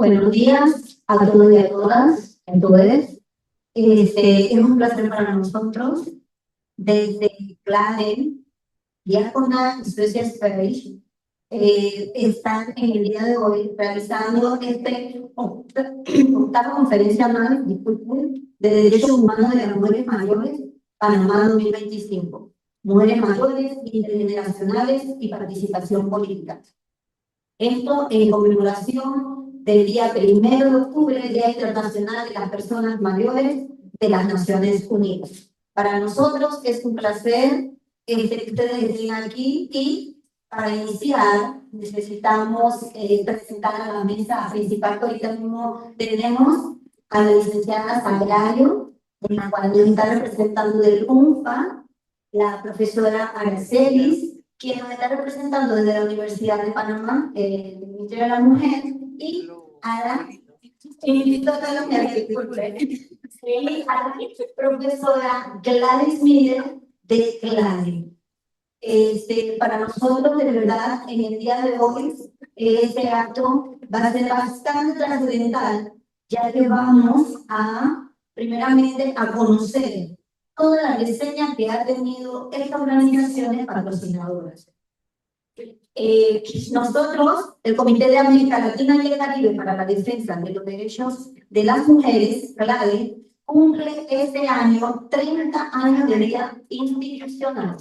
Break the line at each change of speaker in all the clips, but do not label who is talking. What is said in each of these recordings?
Buenos días a todos y a todas, a todos. Es un placer para nosotros, desde CLADE, Diácona y Social Parish, están en el día de hoy realizando octava conferencia anual, disculpen, de Derechos Humanos de las Mujeres Mayores, Panamá 2025. Mujeres mayores, intergeneracionales y participación política. Esto en conmemoración del día 1 de octubre, Día Internacional de las Personas Mayores de las Naciones Unidas. Para nosotros es un placer que ustedes estén aquí y para iniciar necesitamos presentar a la mesa principal que ahorita mismo tenemos a la licenciada Sagrario, en la cual nos está representando del UNFA, la profesora Aracelis, quien nos está representando desde la Universidad de Panamá, el Ministerio de la Mujer, y a la profesora Gladys Miller de CLADE. Para nosotros, de verdad, en el día de hoy, este acto va a ser bastante trascendental, ya que vamos a, primeramente, a conocer toda la reseña que ha tenido estas organizaciones patrocinadoras. Nosotros, el Comité de América Latina y el Caribe para la Defensa de los Derechos de las Mujeres, CLADE, cumple este año 30 años de vida institucional.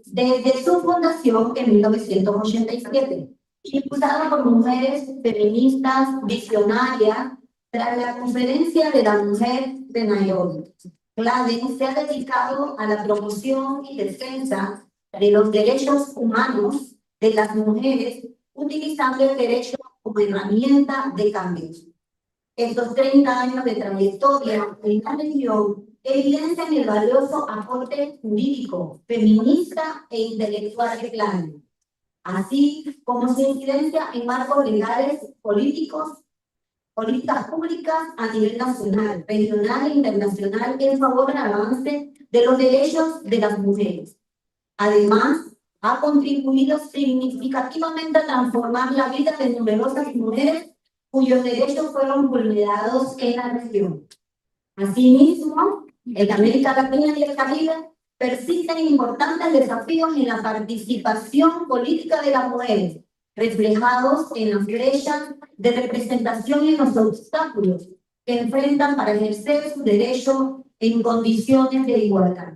Desde su fundación en 1987, impulsada por mujeres feministas visionarias tras la Conferencia de la Mujer de Nairobi. CLADE se ha dedicado a la promoción y defensa de los derechos humanos de las mujeres, utilizando el derecho como herramienta de cambio. Estos 30 años de trayectoria en la región evidencian el valioso aporte jurídico, feminista e intelectual de CLADE, así como su incidencia en marcos legales, políticas públicas a nivel nacional, regional e internacional en favor del avance de los derechos de las mujeres. Además, ha contribuido significativamente a transformar la vida de numerosas mujeres cuyos derechos fueron vulnerados en la región. Asimismo, en América Latina y el Caribe persisten importantes desafíos en la participación política de las mujeres, reflejados en las brechas de representación y los obstáculos que enfrentan para ejercer su derecho en condiciones de igualdad.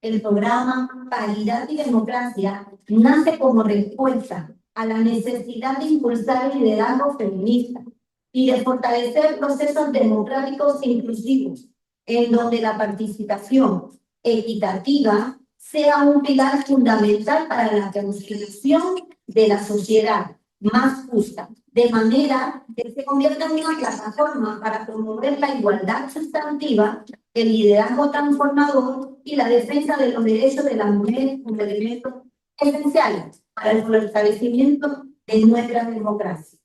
El programa Paridad y Democracia nace como respuesta a la necesidad de impulsar el liderazgo feminista y de fortalecer procesos democráticos e inclusivos, en donde la participación equitativa sea un pilar fundamental para la construcción de la sociedad más justa, de manera que se convierta en una plataforma para promover la igualdad sustantiva, el liderazgo transformador y la defensa de los derechos de las mujeres como elementos esenciales para el fortalecimiento de nuestra democracia.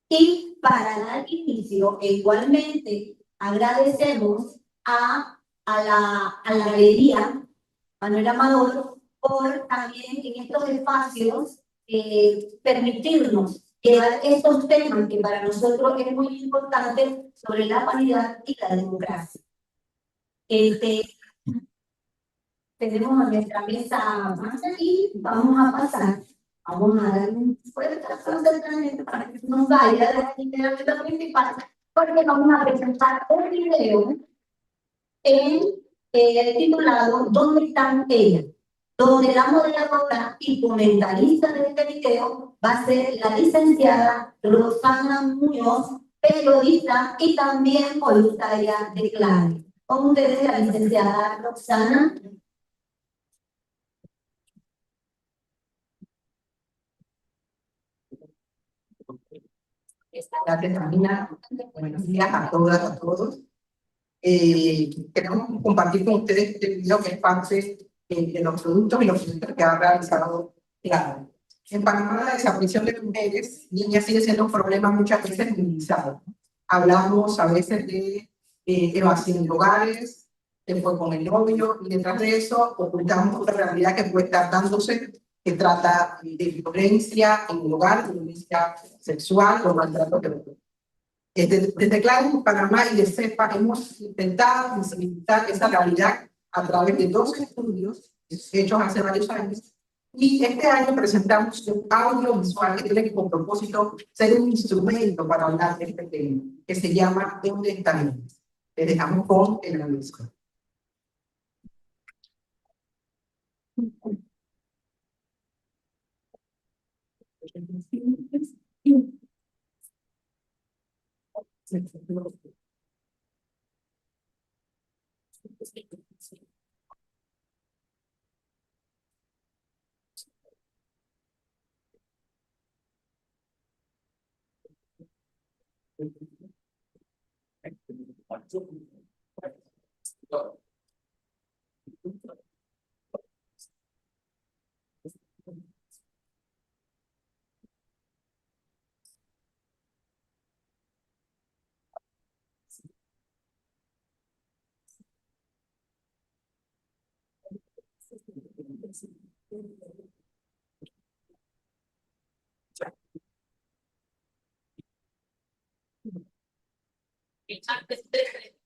Y para dar inicio, igualmente agradecemos a la galería Manuel Amador por también en estos espacios permitirnos llevar estos temas que para nosotros es muy importante sobre la paridad y la democracia. Tenemos a nuestra mesa más aquí, vamos a pasar. Vamos a dar un fuerte aplauso para que nos vaya de la actividad principal, porque vamos a presentar un video titulado ¿Dónde están ellas?, donde la moderadora y comentarista de este video va a ser la licenciada Rosana Muñoz, periodista y también voluntaria de CLADE. Con ustedes la licenciada Rosana.
Gracias, Camila. Buenos días a todas, a todos. Queremos compartir con ustedes este video que es parte de los productos y los proyectos que ha realizado CLADE. En Panamá, la desaparición de mujeres, niñas, sigue siendo un problema muchas veces minimizado. Hablamos a veces de evasión de hogares, de fue con el novio, y detrás de eso ocultamos otra realidad que puede estar dándose que trata de violencia en el hogar, violencia sexual o maltrato de mujeres. Desde Claro en Panamá y de CEPA hemos intentado visibilizar esa realidad a través de 2 estudios hechos hace varios años, y este año presentamos un audiovisual que tiene como propósito ser un instrumento para hablar de este tema, que se llama ¿Dónde están? Les dejamos con el anuncio.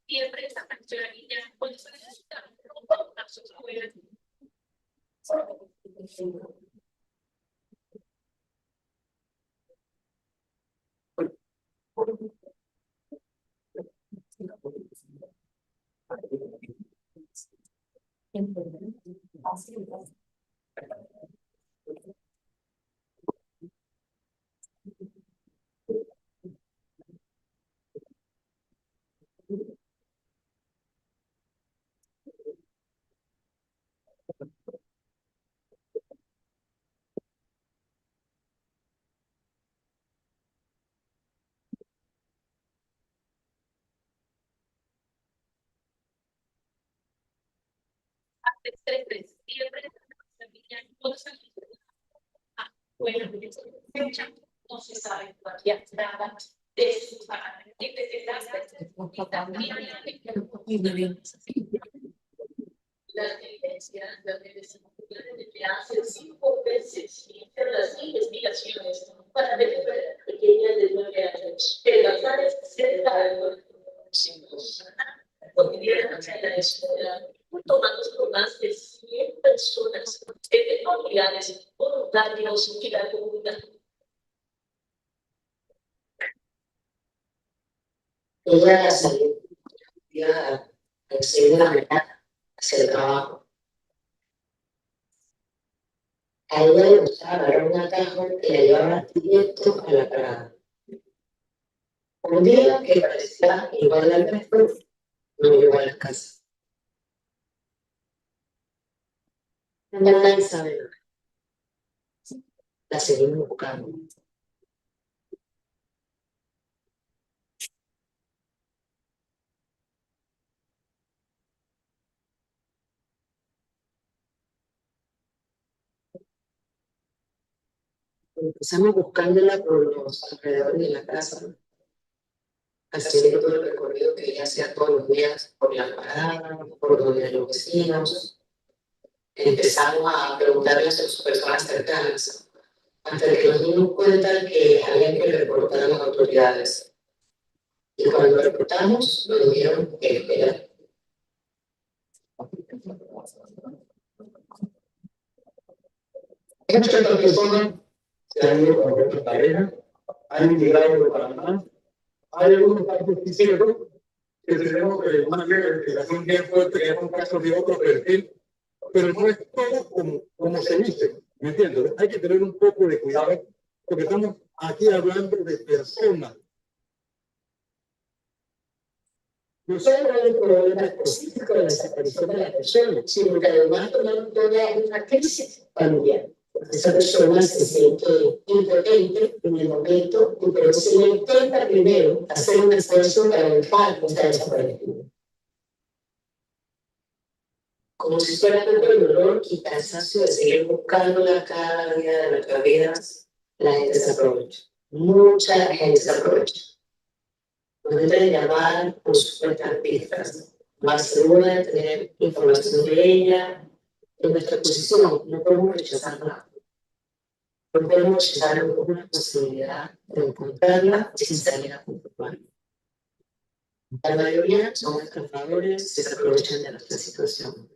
Siempre esa canción niña, cuando se necesita siempre esa canción niña, cuando se necesita no se sabe todavía nada de sus las evidencias, que hace 5 veces las investigaciones para recuperar pequeñas de 9 años, que las áreas cerca de los porque dieron a la escuela, tomados por más de 100 personas, familiares, voluntarios y la comunidad.
Ella salió a las 6 de la mañana hacia el trabajo. A ella le gustaba agarrar un atajo que la llevaba directo a la parada. Un día que parecía igual al resto, no llegó a la casa. Nadie sabe nada. La seguimos buscando. Empezamos buscándola por los alrededores de la casa, haciendo todo el recorrido que ella hacía todos los días por la parada, por donde los vecinos. Empezamos a preguntarle a sus personas cercanas, hasta que nos dimos cuenta que había que reportar a las autoridades. Y cuando reportamos, nos dijeron que esperar.
Muchas personas se han ido con otra pareja, han inmigrado de Panamá. Hay algunos casos que hicieron que tenemos una investigación bien fuerte, que es un caso de otro perfil, pero no es todo como se dice, ¿me entiendes? Hay que tener un poco de cuidado, porque estamos aquí hablando de personas.
No solo hay un problema específico de la desaparición de la persona, sino que además tomamos toda una crisis familiar. Esa persona se siente impotente en el momento, pero se le intenta primero hacer un esfuerzo para evitar que está desaparecido. Como si fuera tanto el dolor y cansancio de seguir buscándola cada día de nuestras vidas, la gente se aprovecha. Mucha gente se aprovecha. Nos deben llamar por supuestas pistas, más segura de tener información de ella. En nuestra posición no podemos rechazar nada. no podemos usar una posibilidad de encontrarla sin salir a comprobarla. La mayoría son estafadores que se aprovechan de nuestra situación.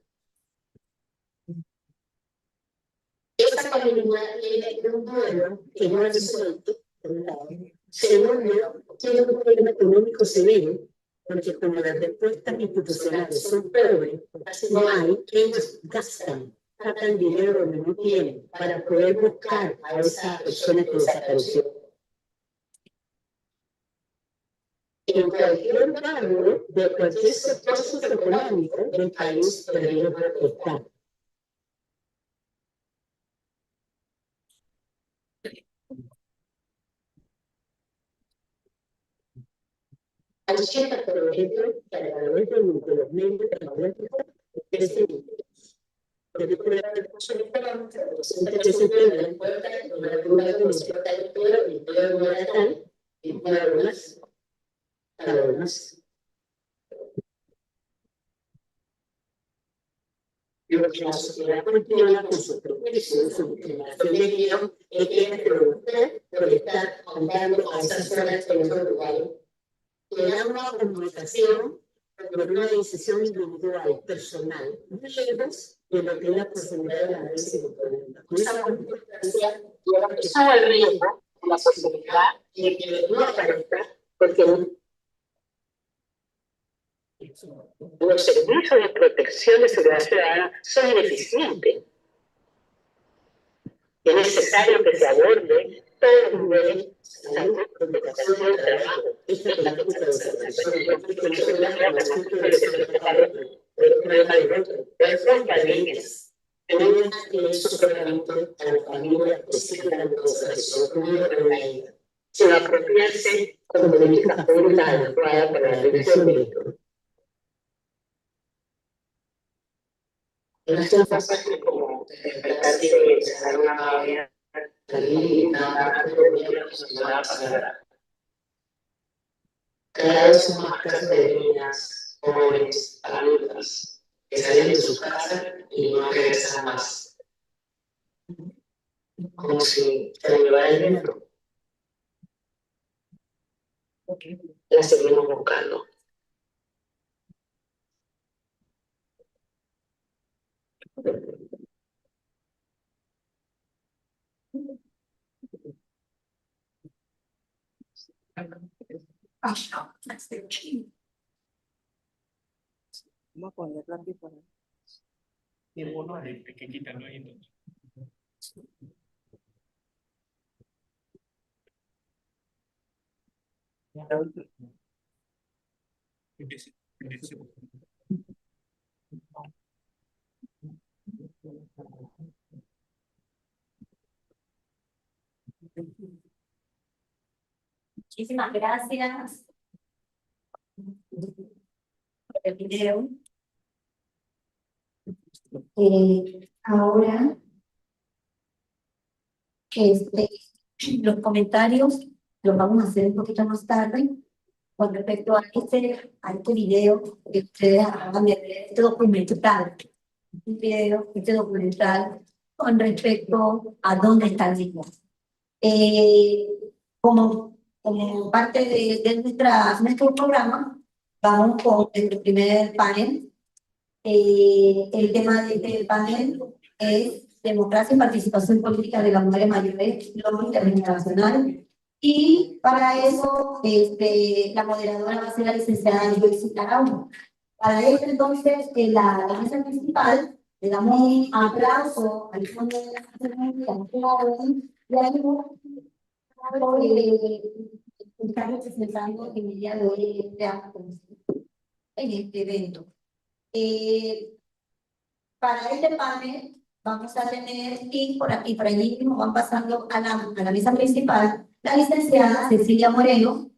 Esta comunidad tiene un modelo que no es resuelto, por un lado. Segundo, tiene un problema económico severo, porque como las respuestas institucionales son pobres, casi no hay, ellos gastan, sacan dinero donde no tienen, para poder buscar a esa persona que desapareció. En cualquier barrio de cualquier sector socioeconómico del país debería estar. Hay ciertas, por ejemplo, que a través de los medios tecnológicos ofrecen películas de curso de esperanza, presenta que se puede la puerta, una luna con el puerta del pueblo, y pueblo no era tal, y pueblo más, cada uno más. Y lo que la sociedad continúa con su prejuicio, su discriminación de guión, es que usted, por estar andando a esas zonas en otros lugares, le da una comunicación por una decisión individual, personal, muy lejos de lo que es la posibilidad de análisis del problema. Con esa comunicación, lleva al riesgo, la posibilidad de que no aparezca, porque los servicios de protección de seguridad ciudadana son ineficientes. Es necesario que se aborde todos los niveles de salud, protección del trabajo. Esta es la ruta de observación, que no se da la asunto de el problema del otro. Las familias tienen acceso solamente a la familia específicamente de observación, con la ida, sin apropiarse con políticas públicas adecuadas para la prevención de esto. No es tan fácil como despertar y empezar una familia, salir y nada, cada vez son más casos de niñas, jóvenes, adultas, que salen de su casa y no regresan más. Como si se llevara el viento. La seguimos buscando.
Vamos a ponerlo aquí por ahí.
Y bueno, hay que quitarlo ahí entonces.
Muchísimas gracias por el video. Ahora, los comentarios los vamos a hacer un poquito más tarde con respecto a este video que ustedes acaban de ver, este documental con respecto a dónde está el niño. Como parte de nuestro programa, vamos con el primer panel. El tema de este panel es democracia y participación política de las mujeres mayores, lo intergeneracional. Y para eso, la moderadora va a ser la licenciada Joyce Carao. Para eso, entonces, en la mesa principal, le damos un aplauso al fondo de la y está representando en el día de hoy en este evento. Para este panel vamos a tener, y por aquí, por allí mismo van pasando a la mesa principal, la licenciada Cecilia Moreno,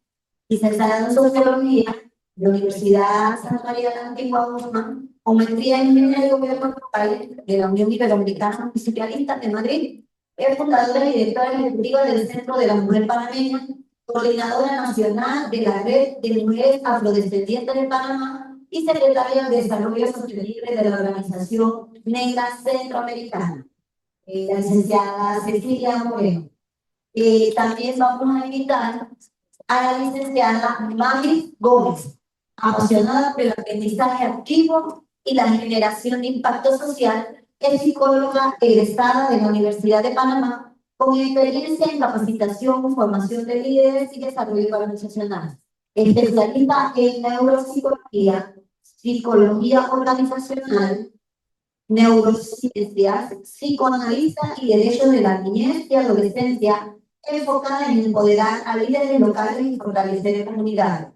licenciada en Sociología de la Universidad Santa María de la Antigua Guzmán, con maestría en Ingeniería de Gobierno Local de la Unión Iberoamericana Municipalista de Madrid. Es fundadora y directora ejecutiva del Centro de la Mujer Panameña, coordinadora nacional de la Red de Mujeres Afrodescendientes de Panamá y secretaria de Desarrollo Sostenible de la Organización Negra Centroamericana. la licenciada Cecilia Moreno. También vamos a invitar a la licenciada Mari Gómez, apasionada por el aprendizaje activo y la generación de impacto social, es psicóloga egresada de la Universidad de Panamá, con experiencia en capacitación, formación de líderes y desarrollo organizacional. Especialista en neuropsicología, psicología organizacional, neurociencias, psicoanalista y derechos de la niñez y adolescencia, enfocada en empoderar a líderes locales y fortalecer comunidades.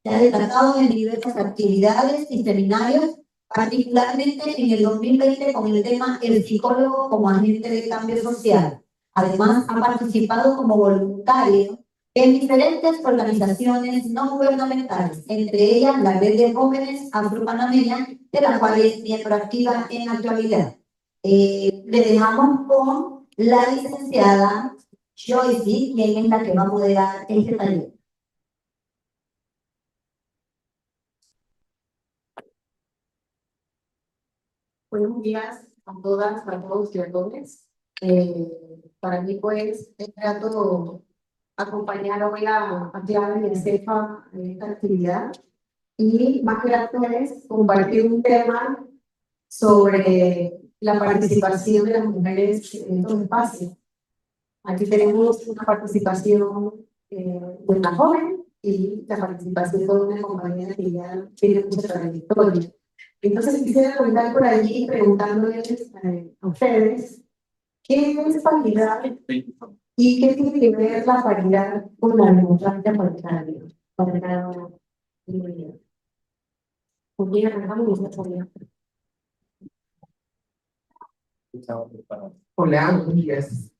Se ha destacado en diversas actividades y seminarios, particularmente en el 2020 con el tema El psicólogo como agente de cambio social. Además, ha participado como voluntario en diferentes organizaciones no gubernamentales, entre ellas la Red de Jóvenes Afropanameñas, de la cual es miembro activa en la actualidad. Le dejamos con la licenciada Joyce, quien es la que va a moderar este taller.
Buenos días a todas, a todos y a todos. Para mí, pues, es grato acompañar hoy a Clara y a Estefa en esta actividad. Y más grato es compartir un tema sobre la participación de las mujeres en estos espacios. Aquí tenemos una participación de una joven y la participación de una compañera que ya tiene mucha trayectoria. Entonces quisiera comenzar por allí preguntándoles a ustedes, ¿qué es paridad y qué tiene que ver la paridad con la democracia paritaria para cada individuo? ¿Con quién arrancamos?
Hola, buenos días.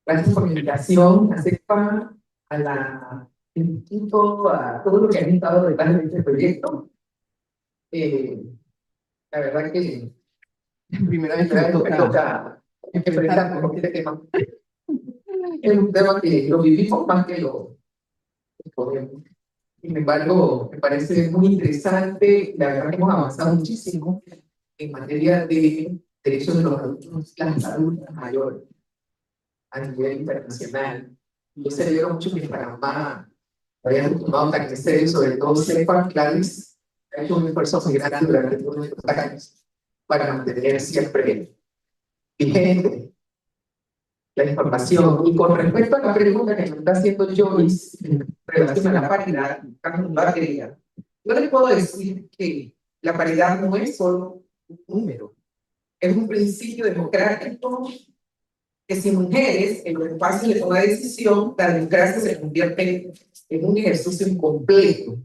Gracias por la invitación, a CEPA, al instituto, a todo lo que han estado detrás de este proyecto. La verdad que primera vez que me toca enfrentarme con este tema. Es un tema que lo vivimos más que lo podemos. Sin embargo, me parece muy interesante. La verdad que hemos avanzado muchísimo en materia de derechos de los adultos, las adultas mayores a nivel internacional. Yo celebro mucho que en Panamá hayan tomado tan en serio, sobre todo CEPA, Claves, ha hecho un esfuerzo muy grande durante todos estos años para mantener siempre vigente la información. Y con respecto a la pregunta que me está haciendo Joyce en relación a la paridad, yo les puedo decir que la paridad no es solo un número, es un principio democrático que sin mujeres en los espacios de toma de decisión, la democracia se convierte en un ejercicio incompleto.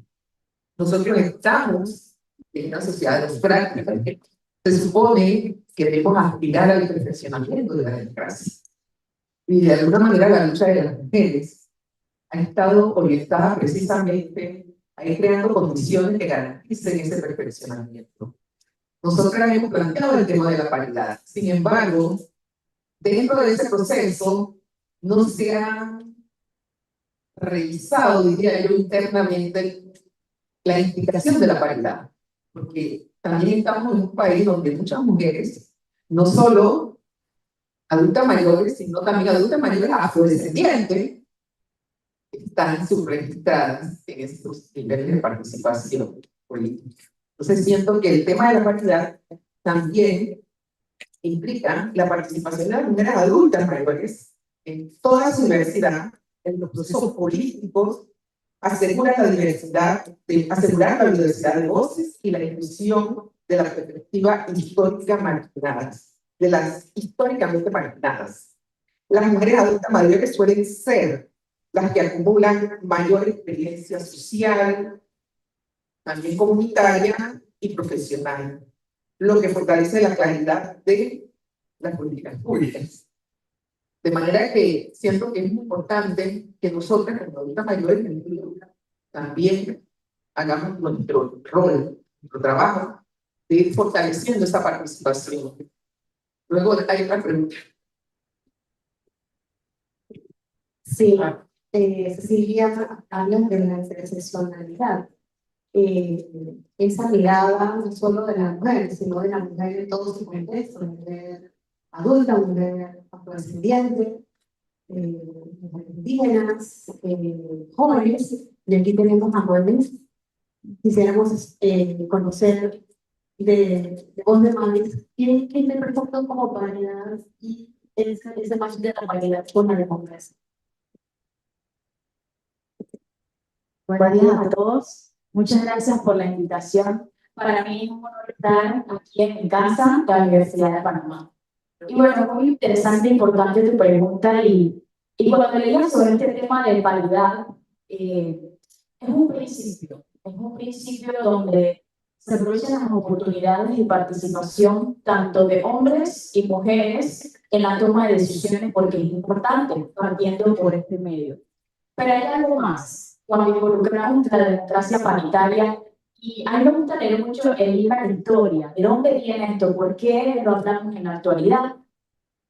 Nosotros estamos en una sociedad democrática. Se supone que debemos aspirar al perfeccionamiento de la democracia. Y de alguna manera la lucha de las mujeres ha estado orientada precisamente a ir creando condiciones que garanticen ese perfeccionamiento. Nosotras hemos planteado el tema de la paridad. Sin embargo, dentro de ese proceso no se ha revisado, diría yo, internamente la implicación de la paridad. Porque también estamos en un país donde muchas mujeres, no solo adultas mayores, sino también adultas mayores afrodescendientes, están subregistradas en estos niveles de participación política. Entonces siento que el tema de la paridad también implica la participación de las mujeres adultas mayores en toda su diversidad, en los procesos políticos, asegurar la diversidad de voces y la inclusión de la perspectiva histórica marginadas, de las históricamente marginadas. Las mujeres adultas mayores suelen ser las que acumulan mayor experiencia social, también comunitaria y profesional, lo que fortalece la claridad de las políticas públicas. De manera que siento que es muy importante que nosotras, como adultas mayores, también hagamos nuestro rol, nuestro trabajo, de ir fortaleciendo esa participación. Luego hay otra pregunta.
Sí, Cecilia habla de la interseccionalidad. Esa mirada no solo de la mujer, sino de la mujer en todo su contexto, la mujer adulta, mujer afrodescendiente, mujeres indígenas, jóvenes, y aquí tenemos a jóvenes. Quisiéramos conocer de voz de Mavis qué interpretan como paridad y ese match de la paridad con la democracia.
Buenos días a todos. Muchas gracias por la invitación. Para mí es un honor estar aquí en mi casa, la Universidad de Panamá. Y bueno, muy interesante e importante tu pregunta. Y cuando leía sobre este tema de paridad, es un principio donde se aprovechan las oportunidades de participación tanto de hombres y mujeres en la toma de decisiones, porque es importante, partiendo por este medio. Pero hay algo más, cuando involucramos la democracia paritaria, y a mí me gusta leer mucho el libro de historia, ¿de dónde viene esto? ¿Por qué lo hablamos en la actualidad?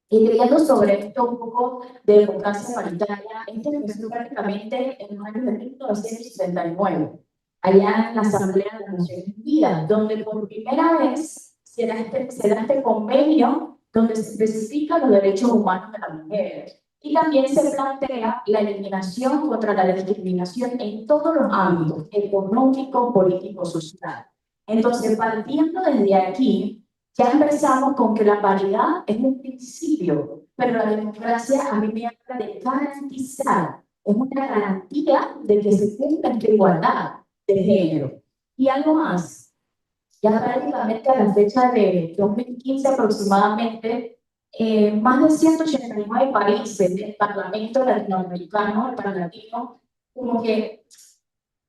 Y leyendo sobre esto un poco de democracia paritaria, esto empezó prácticamente en los años de 1969, allá en la Asamblea de las Naciones Unidas, donde por primera vez se da este convenio donde se especifican los derechos humanos de las mujeres. Y también se plantea la eliminación contra la discriminación en todos los ámbitos, económico, político, social. Entonces, partiendo desde aquí, ya empezamos con que la paridad es un principio, pero la democracia a mí me habla de garantizar, es una garantía de que se cumpla esta igualdad de género. Y algo más, ya prácticamente a la fecha de 2015 aproximadamente, más de 189 países del Parlamento latinoamericano, el Parlamentino, como que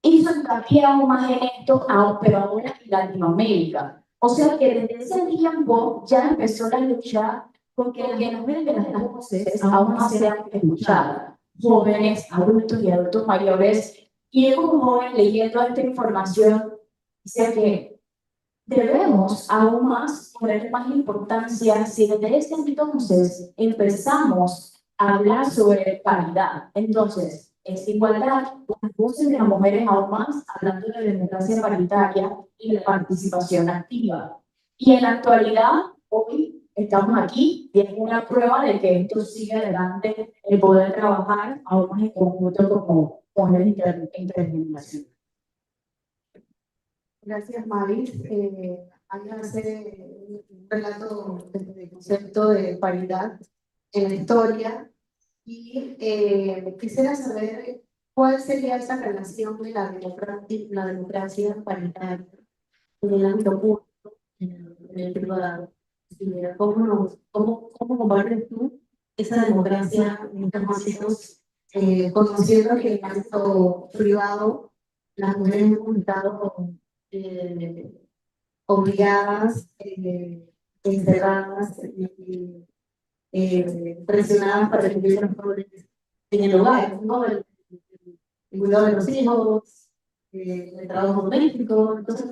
hizo hincapié aún más en esto, pero ahora en Latinoamérica. O sea que desde ese tiempo ya empezó la lucha porque las voces aún más sean escuchadas. Jóvenes, adultos y adultos mayores. Y yo como joven leyendo esta información, sé que debemos aún más poner más importancia si desde ese entonces empezamos a hablar sobre paridad. Entonces, es igualdad, las voces de las mujeres aún más, hablando de democracia paritaria y de participación activa. Y en la actualidad, hoy estamos aquí y es una prueba de que esto sigue adelante, el poder trabajar aún más en conjunto como mujeres intergeneracionales.
Gracias, Mavis. Hay hace un relato del concepto de paridad en la historia y quisiera saber cuál sería esa relación de la democracia paritaria en el ámbito público, en el privado. ¿Cómo compartes tú esa democracia en estos ámbitos, conociendo que en el ámbito privado las mujeres hemos estado obligadas, encerradas y presionadas para cumplir los roles en el hogar, ¿no? El cuidado de los hijos, el trabajo doméstico. Entonces,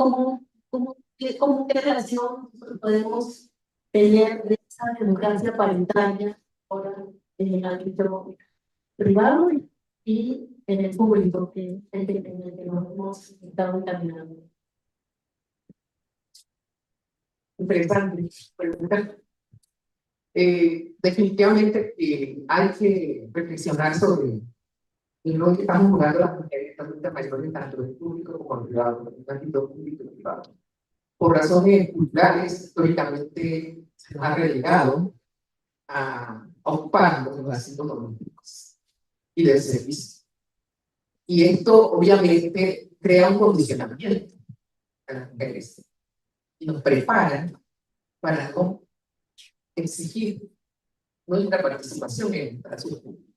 ¿qué relación podemos tener de esa democracia paritaria ahora en el ámbito privado y en el público en el que nos hemos estado encaminando?
Interesante pregunta. Definitivamente hay que reflexionar sobre el rol que estamos jugando las mujeres adultas mayores, tanto en el público como en el privado, en el ámbito público y privado. Por razones culturales, históricamente se nos ha relegado a ocupar los asientos domésticos y del servicio. Y esto obviamente crea un condicionamiento a las mujeres y nos preparan para no exigir nuestra participación en el espacio público.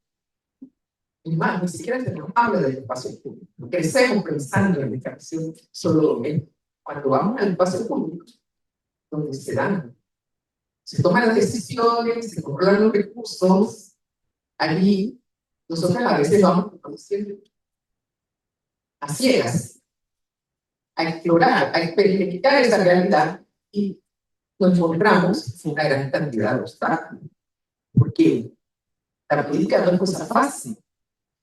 Y más, ni siquiera se nos habla del espacio público. Crecemos pensando en la educación solo cuando vamos al espacio público, donde se toman las decisiones, se controlan los recursos. Allí, nosotros a veces vamos conociendo a ciegas, a explorar, a experimentar esa realidad y nos encontramos una gran cantidad de obstáculos. Porque la política no es cosa fácil.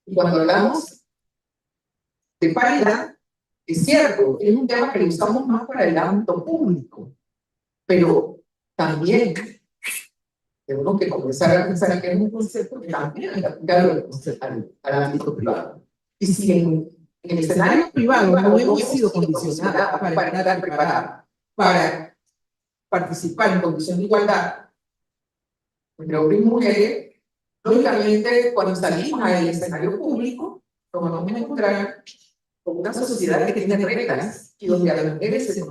Y cuando hablamos de paridad, es cierto, es un tema que lo usamos más para el ámbito público, pero también Tenemos que comenzar a pensar que es un concepto que también hay que aplicarlo al ámbito privado. Y si en el escenario privado no hemos sido condicionados para estar preparados para participar en condición de igualdad entre hombres y mujeres, lógicamente cuando salimos al escenario público, nos vamos a encontrar con una sociedad que tiene reglas y donde a las mujeres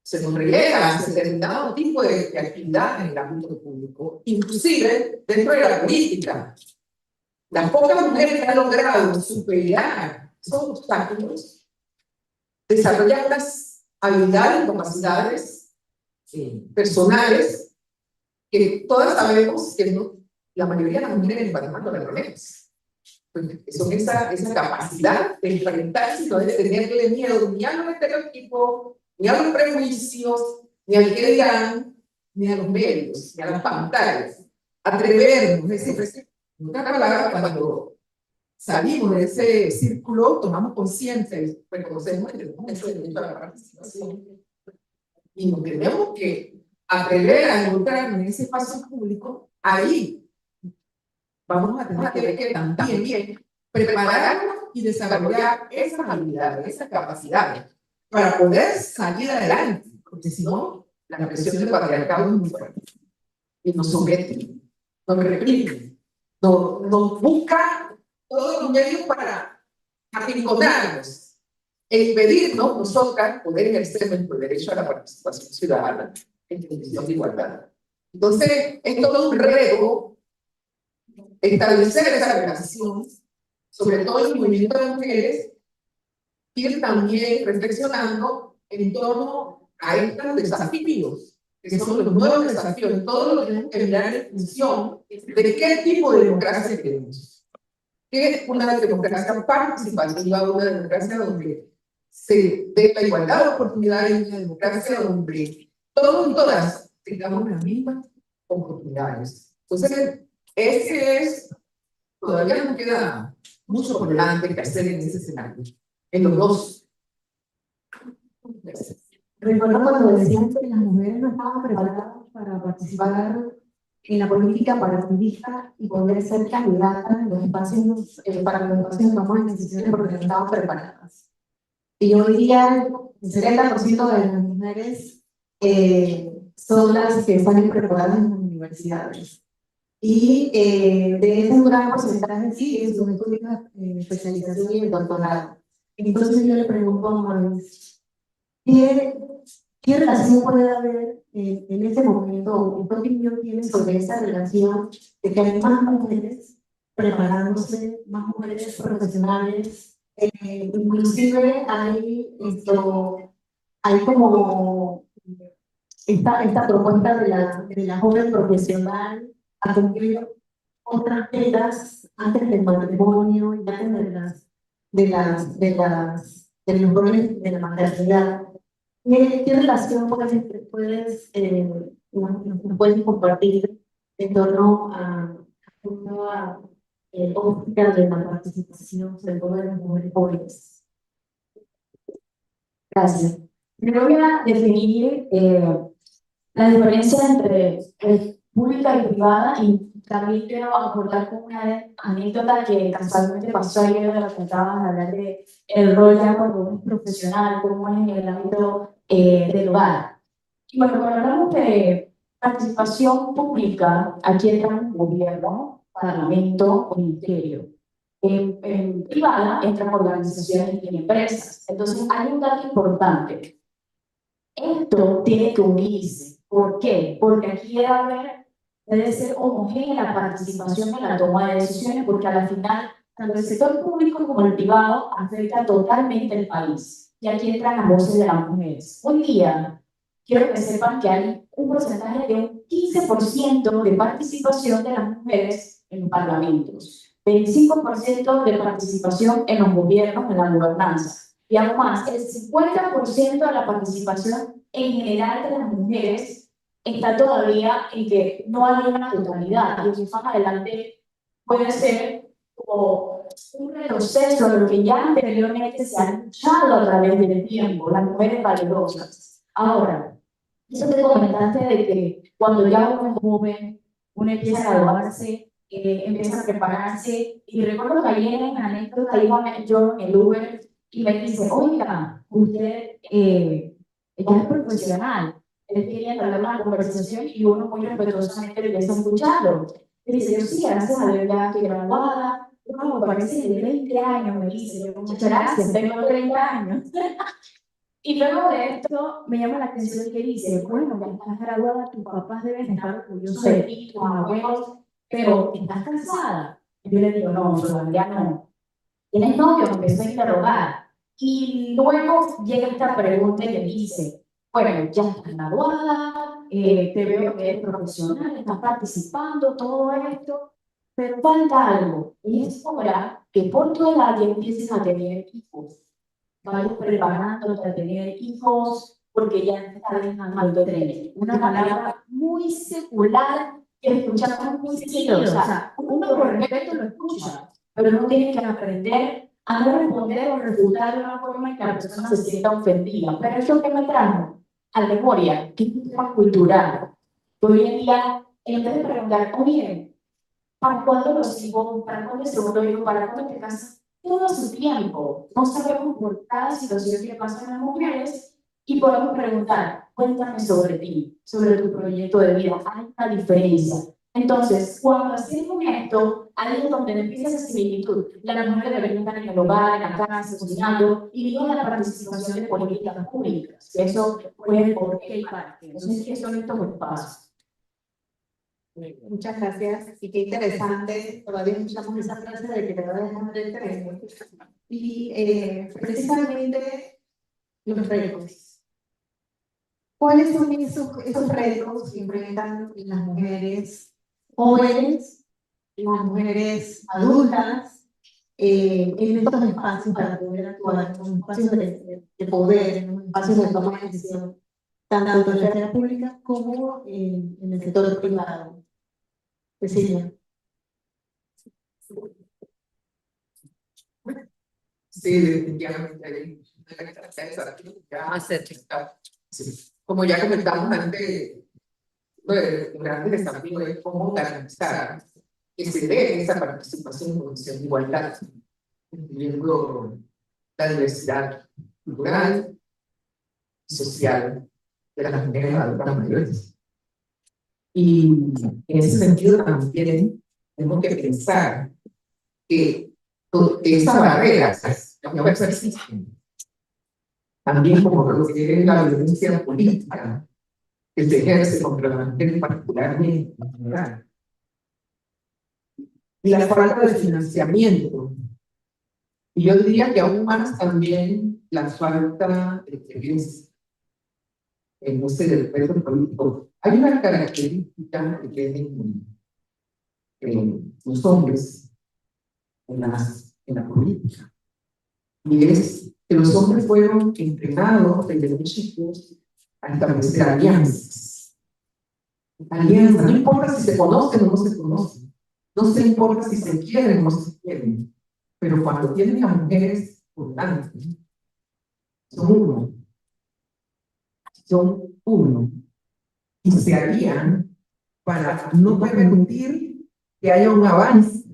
se nos relega determinado tipo de actividad en el ámbito público, inclusive dentro de la política. Las pocas mujeres que han logrado superar esos obstáculos desarrollan unas habilidades y capacidades personales que todas sabemos que la mayoría de las mujeres en Panamá no las tenemos. Son esa capacidad de enfrentarse y no de tenerle miedo ni a los estereotipos, ni a los prejuicios, ni al que dirán, ni a los medios, ni a las pantallas. Atrevernos, es decir, en otras palabras, cuando salimos de ese círculo, tomamos conciencia y reconocemos que tenemos ese derecho a la participación. Y nos tenemos que atrever a encontrarnos en ese espacio público, ahí vamos a tener que ver que también prepararnos y desarrollar esas habilidades, esas capacidades para poder salir adelante, porque si no, la presión del patriarcado es muy fuerte y nos somete, nos reprime, nos busca todos los medios para arrinconarnos e impedirnos nosotras poder ejercer nuestro derecho a la participación ciudadana en condición de igualdad. Entonces, es todo un reto establecer esa relación, sobre todo en el movimiento de mujeres, ir también reflexionando en torno a estos desafíos, que son los nuevos desafíos, todos los tenemos que mirar en función de qué tipo de democracia queremos. ¿Qué es una democracia participativa, una democracia donde se dé la igualdad de oportunidades, una democracia donde todos y todas tengamos las mismas oportunidades? Entonces, ese es, todavía nos queda mucho por delante que hacer en ese escenario, en los dos.
Recuerdo cuando decían que las mujeres no estaban preparadas para participar en la política partidista y poder ser candidatas en los espacios, para los espacios de toma de decisiones porque no estaban preparadas. Y hoy día el 70% de las mujeres son las que están preparadas en las universidades. Y de ese gran porcentaje sí es un estudio de especialización y el doctorado. Entonces yo le pregunto a Maurice, ¿qué relación puede haber en ese momento? ¿Qué opinión tiene sobre esa relación de que hay más mujeres preparándose, más mujeres profesionales? Inclusive hay como esta propuesta de la joven profesional a cumplir otras metas antes del matrimonio y antes de los roles de la maternidad. ¿Qué relación nos puedes compartir en torno a una óptica de la participación, sobre todo de las mujeres jóvenes? Gracias. Me voy a definir la diferencia entre pública y privada, y también quiero aportar con una anécdota que casualmente pasó ayer de la que acabas de hablar de el rol ya cuando uno es profesional, como es en el ámbito del hogar. Y bueno, cuando hablamos de participación pública, aquí entra gobierno, parlamento o ministerio. En privada entran organizaciones y empresas. Entonces hay un dato importante. Esto tiene que unirse. ¿Por qué? Porque aquí debe ser homogénea la participación en la toma de decisiones, porque a la final, tanto el sector público como el privado afecta totalmente el país. Y aquí entran las voces de las mujeres. Hoy día, quiero que sepan que hay un porcentaje de un 15% de participación de las mujeres en los parlamentos, 25% de participación en los gobiernos, en la gobernanza. Y aún más, el 50% de la participación en general de las mujeres está todavía en que no hay una totalidad. Y más adelante puede ser como un retroceso de lo que ya anteriormente se ha luchado a través del tiempo, las mujeres valiosas. Ahora,
Eso que comentaste de que cuando ya uno es joven, uno empieza a graduarse, empieza a prepararse, y recuerdo que ayer en una anécdota iba yo en el Uber y me dice, oiga, usted ya es profesional. Él quería entablar una conversación y uno muy respetuosamente le empieza a escucharlo. Y dice, yo sí, gracias a Dios ya estoy graduada. No, me parece de 20 años, me dice. Yo, muchas gracias, tengo 30 años. Y luego de esto me llama la atención que dice, bueno, ya estás graduada, tus papás deben estar orgullosos de ti, tus abuelos, pero ¿estás casada? Y yo le digo, no, todavía no. ¿Tienes novio? Me empezó a interrogar. Y luego llega esta pregunta y le dice, bueno, ya estás graduada, te veo que eres profesional, estás participando, todo esto, pero falta algo. Y es hora que por tu edad ya empieces a tener hijos. Vayas preparándote a tener hijos, porque ya te está dejando el tren. Una palabra muy secular que escuchamos muy seguido. O sea, uno por respeto lo escucha, pero no tiene que aprender a no responder o refutar de una forma en que la persona se sienta ofendida. Pero eso que me trajo a la memoria, que es un tema cultural. Hoy en día, en vez de preguntar, oye, ¿para cuándo los hijos? ¿Para cuándo el segundo hijo? ¿Para cuándo te casas? Todo su tiempo. No sabemos por cada situación que pasan las mujeres y podemos preguntar, cuéntame sobre ti, sobre tu proyecto de vida. Hay una diferencia. Entonces, cuando hacemos esto, ahí es donde empieza esa similitud. La mujer debería estar en el hogar, en la casa, cocinando, y no la participación de políticas públicas. Eso puede por qué parte. Entonces, ¿qué son estos espacios?
Muchas gracias. Y qué interesante, todavía escuchamos esa frase de que te va a dejar del tren. Y precisamente los retos. ¿Cuáles son esos retos que enfrentan las mujeres jóvenes, las mujeres adultas, en estos espacios para poder actuar, en un espacio de poder, en un espacio de toma de decisión, tanto en la esfera pública como en el sector privado? Cecilia.
Sí, definitivamente. Sí. Como ya comentamos antes, el gran desafío es cómo garantizar que se dé esa participación en condición de igualdad, incluyendo la diversidad cultural y social de las mujeres adultas mayores. Y en ese sentido también tenemos que pensar que esas barreras ya persisten. También como lo que es la violencia política que se ejerce contra la mujer particularmente en general. Y la falta de financiamiento. Y yo diría que aún más también la falta de experiencia en del peso político. Hay una característica que tienen los hombres en la política, y es que los hombres fueron entrenados desde muy chicos a establecer alianzas. Alianzas, no importa si se conocen o no se conocen, no se importa si se quieren o no se quieren, pero cuando tienen a mujeres importantes, son uno, y se alían para no permitir que haya un avance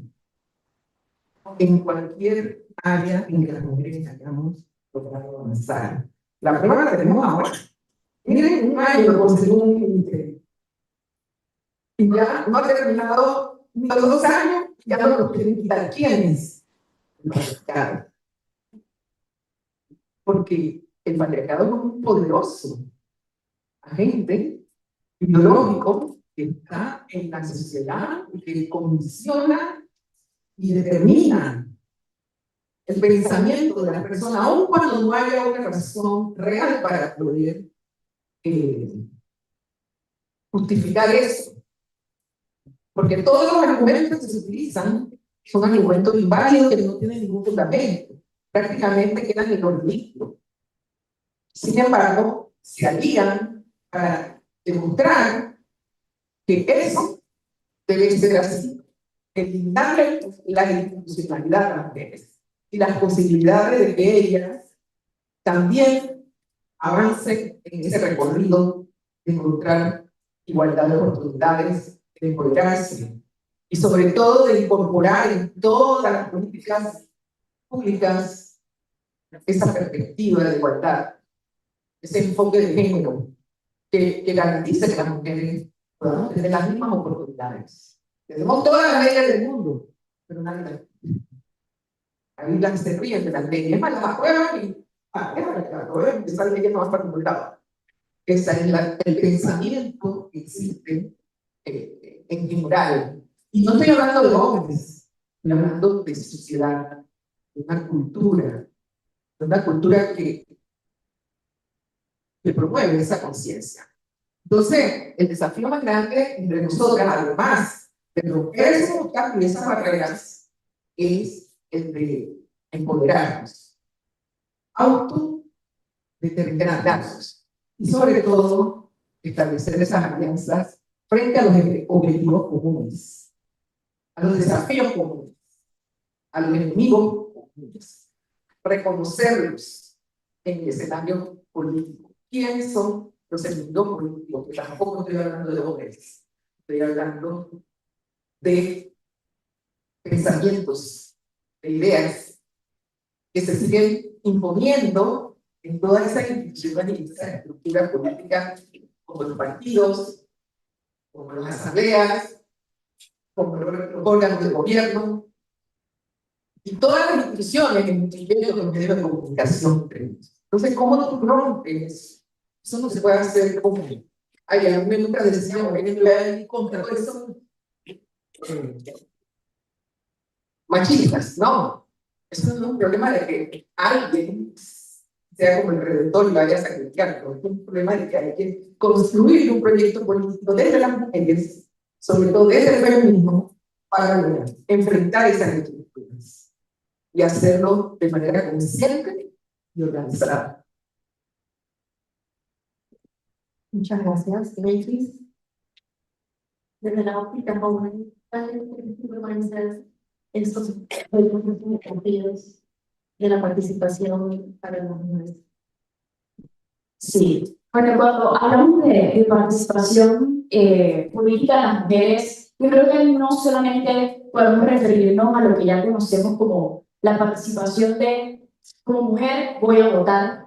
en cualquier área en que las mujeres hayamos logrado avanzar. La prueba la tenemos ahora. Miren, un año con según un ministerio. Y ya no ha terminado ni los 2 años, ya no nos quieren quitar. ¿Quiénes? El patriarcado. Porque el patriarcado es un poderoso agente ideológico que está en la sociedad y que condiciona y determina el pensamiento de la persona, aun cuando no haya una razón real para poder justificar eso. Porque todos los argumentos que se utilizan son argumentos inválidos que no tienen ningún fundamento. Prácticamente quedan en los ridículos. Sin embargo, se alían para demostrar que eso debe ser así. Eliminar la institucionalidad de las mujeres y las posibilidades de que ellas también avancen en ese recorrido de de encontrar igualdad de oportunidades, de empoderarse y sobre todo de incorporar en todas las políticas públicas esa perspectiva de igualdad, ese enfoque de género que garantice que las mujeres podamos tener las mismas oportunidades. Tenemos todas las leyes del mundo, pero nadie las cumple. Ahí las se ríen de las leyes, es más, las aprueban y déjame que las aprueben, esa ley no va a estar ningún. Ese es el pensamiento que existe en general. Y no estoy hablando de hombres, estoy hablando de sociedad, de una cultura que promueve esa conciencia. Entonces, el desafío más grande entre nosotras, además de romper esos obstáculos y esas barreras, es el de empoderarnos, autodeterminarnos y sobre todo establecer esas alianzas frente a los objetivos comunes, a los desafíos comunes, a los enemigos comunes, reconocerlos en el escenario político. ¿Quiénes son los enemigos políticos? Que tampoco estoy hablando de hombres, estoy hablando de pensamientos, de ideas que se siguen imponiendo en todas esas instituciones y esas estructuras políticas, como los partidos, como las asambleas, como los órganos de gobierno, y todas las instituciones, incluyendo los medios de comunicación. Entonces, ¿cómo tú rompes? Eso no se puede hacer como... Ay, a mí me nunca decía, por ejemplo, contra todo eso machistas, no. Eso no es un problema de que alguien sea como el redentor y vaya a sacrificar, es un problema de que hay que construir un proyecto político desde las mujeres, sobre todo desde el feminismo, para enfrentar esas estructuras y hacerlo de manera consciente y organizada.
Muchas gracias, Beatriz. Desde la óptica joven, ¿cuáles van a ser estos desafíos de la participación para las mujeres?
Sí, bueno, cuando hablamos de participación política de las mujeres, yo creo que no solamente podemos referirnos a lo que ya conocemos como la participación de, como mujer voy a votar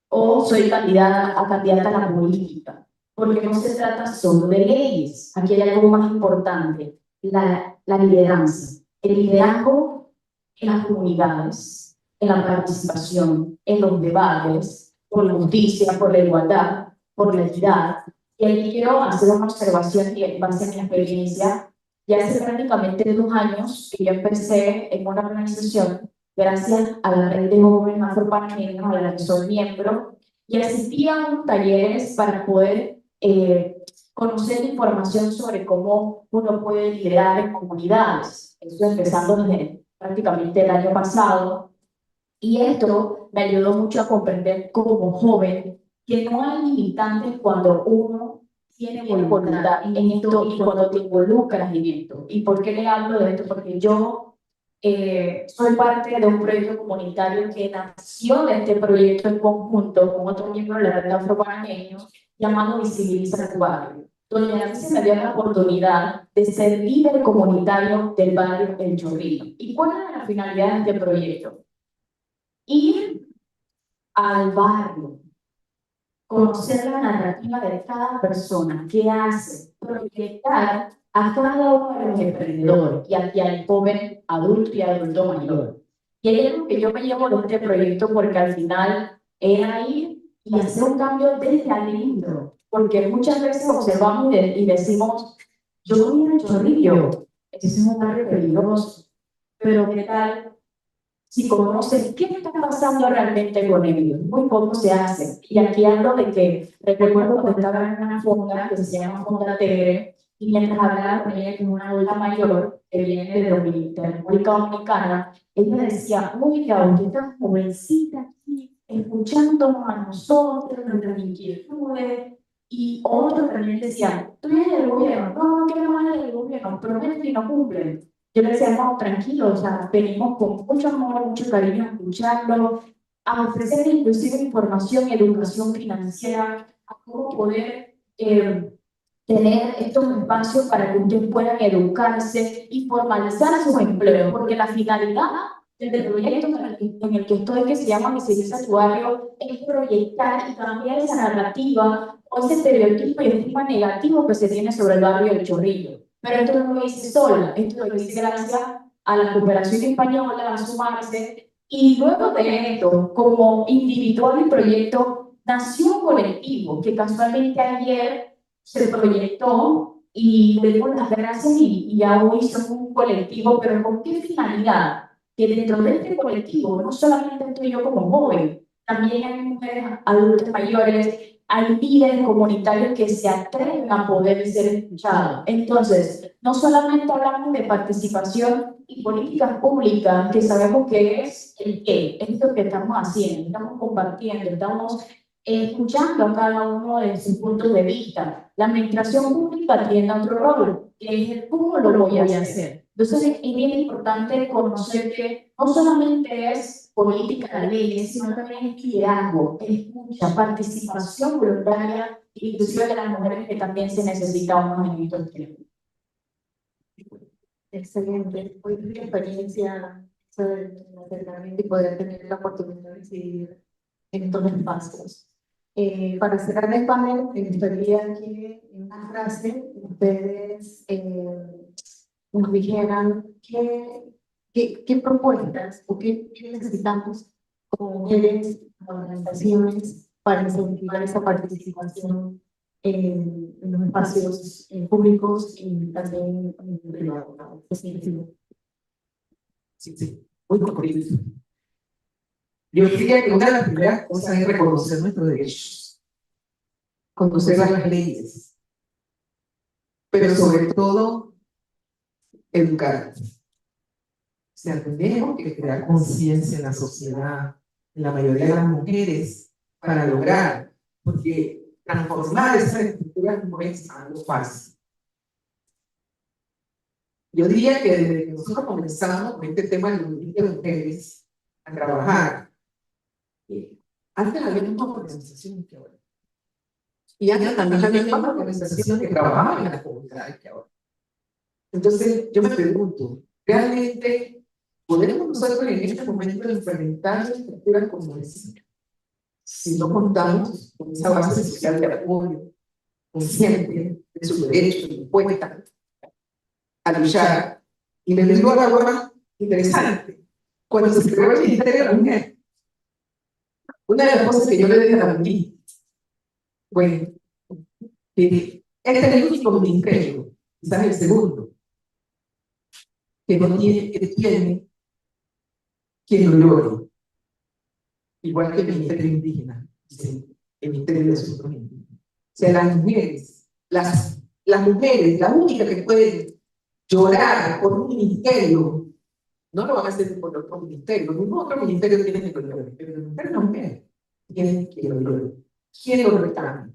o soy candidata a la política, porque no se trata solo de leyes, aquí hay algo más importante, la lideranza, el liderazgo en las comunidades, en la participación, en los debates, por la justicia, por la igualdad, por la equidad. Y aquí quiero hacer una observación que en base a mi experiencia, ya hace prácticamente 2 años que yo empecé en una organización gracias a la red de jóvenes afropanameños a la que soy miembro, y asistía a unos talleres para poder conocer información sobre cómo uno puede liderar en comunidades. Eso empezando desde prácticamente el año pasado, y esto me ayudó mucho a comprender como joven que no hay limitantes cuando uno tiene voluntad en esto y cuando te involucras en esto. ¿Y por qué le hablo de esto? Porque yo soy parte de un proyecto comunitario que nació de este proyecto en conjunto con otro miembro de la red afropanameño llamado Visibiliza tu Barrio, donde a mí se me dio la oportunidad de ser líder comunitario del barrio El Chorrillo. ¿Y cuál era la finalidad de este proyecto? Ir al barrio, conocer la narrativa de cada persona, qué hace, proyectar a cada uno de los emprendedores y al joven adulto y adulto mayor. Y hay algo que yo me llevo de este proyecto porque al final era ir y hacer un cambio desde adentro, porque muchas veces observamos y decimos, yo voy al Chorrillo, ese es un barrio peligroso, pero ¿qué tal si conoces qué está pasando realmente con ellos? Muy poco se hace. Y aquí hablo de que recuerdo cuando estaba en una fonda que se llama Fonda Tigre, y mientras hablaba con ella, que es una adulta mayor que viene de República Dominicana, ella decía, oiga, usted está jovencita aquí, escuchándonos a nosotros, nuestras inquietudes. Y otros también decían, tú eres del gobierno, no, que no eres del gobierno, prometen y no cumplen. Yo le decía, no, tranquilo, o sea, venimos con mucho amor, mucho cariño a escucharlo, a ofrecer inclusive información y educación financiera, a cómo poder tener estos espacios para que ustedes puedan educarse y formalizar sus empleos, porque la finalidad del proyecto en el que estoy, que se llama Mi Servicio Actuario, es proyectar y cambiar esa narrativa o ese estereotipo y estigma negativo que se tiene sobre el barrio del Chorrillo. Pero esto no lo hice sola, esto lo hice gracias a la cooperación española, a sumarse, y luego de esto, como individual y proyecto, nació un colectivo que casualmente ayer se proyectó y le dimos las gracias y ya hoy somos un colectivo, pero ¿con qué finalidad? Que dentro de este colectivo no solamente estoy yo como joven, también hay mujeres adultas mayores, hay líderes comunitarios que se atreven a poder ser escuchados. Entonces, no solamente hablamos de participación y políticas públicas, que sabemos que es el qué, es lo que estamos haciendo, estamos compartiendo, estamos escuchando a cada uno de sus puntos de vista. La administración pública tiene otro rol, que es el cómo lo voy a hacer. Entonces, es bien importante conocer que no solamente es política de leyes, sino también es liderazgo, escucha, participación voluntaria, inclusive de las mujeres, que también se necesita unos en estos tiempos.
Excelente. Hoy mi experiencia sobre el acercamiento y poder tener la oportunidad de decidir en estos espacios. Para cerrar el panel, me gustaría que en una frase ustedes nos dijeran qué propuestas o qué necesitamos como mujeres, organizaciones, para incentivar esa participación en los espacios públicos y también en el privado.
Sí, muy cortito. Yo diría que una de las primeras cosas es reconocer nuestros derechos, conocer las leyes, pero sobre todo educar. O sea, tenemos que crear conciencia en la sociedad, en la mayoría de las mujeres, para lograr, porque transformar esas estructuras no es algo fácil. Yo diría que desde que nosotros comenzamos con este tema del movimiento de mujeres a trabajar, antes había muchas organizaciones que ahora. Y antes también había más organizaciones que trabajaban en las comunidades que ahora. Entonces, yo me pregunto, ¿realmente podemos nosotros en este momento enfrentar la estructura como esa? Si no contamos con esa base social de apoyo, consciente de sus derechos, dispuesta a luchar. Y me digo algo más interesante. Cuando se creó el Ministerio de la Mujer, una de las cosas que yo le dije a la mujer fue que este es el único ministerio, quizás el segundo, que no tiene, que tiene quien lo logre. Igual que el Ministerio Indígena, el Ministerio de Asuntos Indígenas. O sea, las mujeres, las mujeres, la única que pueden llorar por un ministerio, no lo van a hacer por otro ministerio, ningún otro ministerio tiene que llorar, pero la mujer tiene que llorar. ¿Quién lo reclama?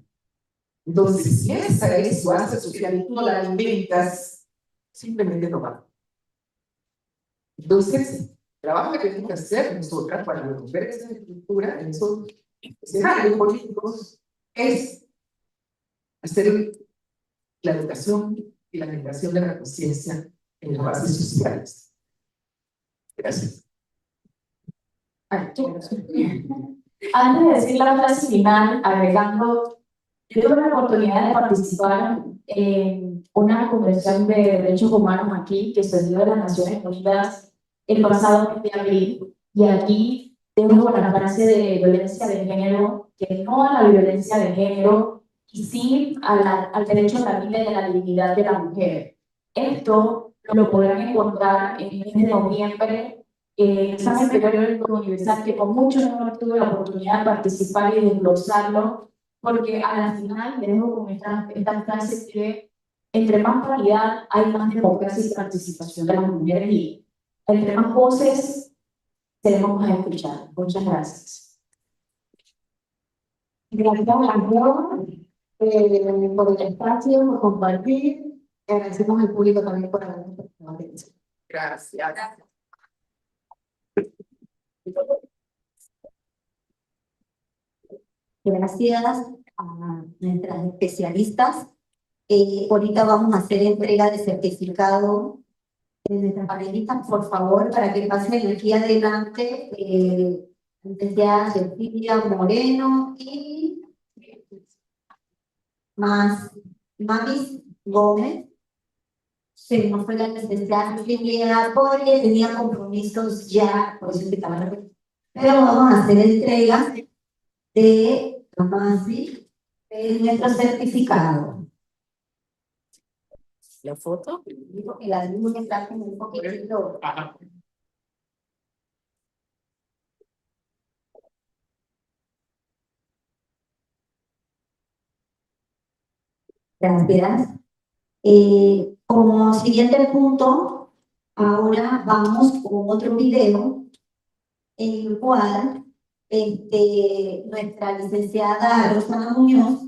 Entonces, si esa es su base social y tú no la inventas, simplemente no va. Entonces, el trabajo que tenemos que hacer nosotras para romper esa estructura en esos escenarios políticos es hacer la educación y la generación de la conciencia en las bases sociales. Gracias.
Antes de decir la frase final, agregando, yo tuve la oportunidad de participar en una convención de derechos humanos aquí, que se dio de las Naciones Unidas el pasado mes de abril, y aquí tengo la frase de violencia de género, que no a la violencia de género, y sí al derecho a la vida y a la dignidad de la mujer. Esto lo podrán encontrar en el mes de noviembre, examen periódico universal, que con mucho no tuve la oportunidad de participar y desglosarlo, porque a la final les dejo con esta frase que entre más paridad hay más democracia y participación de las mujeres, y entre más voces tenemos a escuchar. Muchas gracias.
Gracias a por el espacio, por compartir. Agradecemos al público también por habernos prestado atención.
Gracias.
Gracias a nuestras especialistas. Ahorita vamos a hacer entrega de certificado de nuestras panelistas, por favor, para que pasen aquí adelante, licenciada Cecilia Moreno y Mavis Gómez. Se nos fue la licenciada Cecilia porque tenía compromisos ya, por eso invitaba. Pero vamos a hacer entrega de Mavis de nuestro certificado.
¿La foto?
Digo que la luz está como un poquitito.
Ajá.
Gracias. Como siguiente punto, ahora vamos con otro video en el cual nuestra licenciada Rosana Muñoz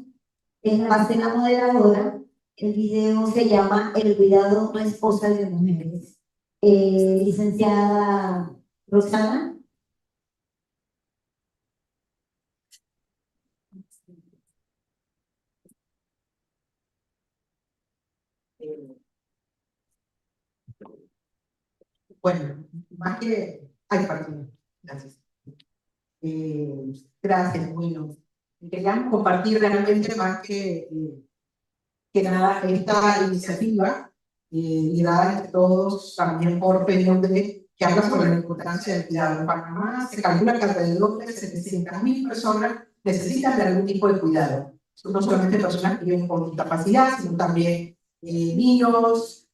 va a ser la moderadora. El video se llama El cuidado no es cosa de mujeres. Licenciada Rosana.
Bueno, más que... Ay, perdón. Gracias. Gracias, bueno. Queríamos compartir realmente más que nada esta iniciativa, liderada entre todos también por PNUD, que habla sobre la importancia del cuidado. En Panamá se calcula que alrededor de 700.000 personas necesitan de algún tipo de cuidado. No solamente personas que viven con discapacidad, sino también niños,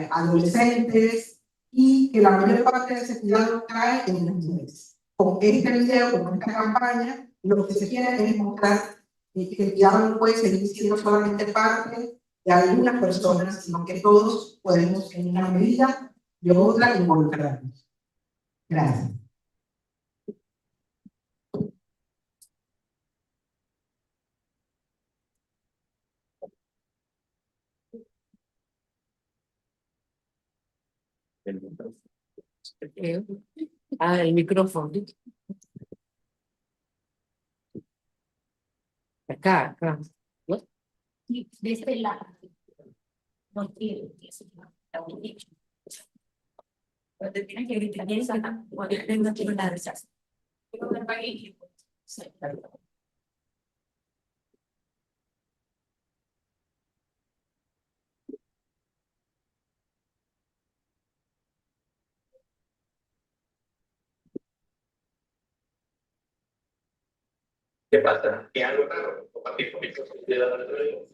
adolescentes, y que la mayor parte de ese cuidado cae en las mujeres. Con este video, con esta campaña, lo que se quiere es mostrar que el cuidado no puede seguir siendo solamente parte de algunas personas, sino que todos podemos en una medida de otra involucrarnos. Gracias.
El micrófono. Acá.
De este lado. No quiero que se la dicho. Pero te tienes que gritar esa, porque no quiero nada de esas. Pero me pagué. Sí, perdón.
¿Qué pasa? ¿Qué algo raro? Compartir con mi sociedad de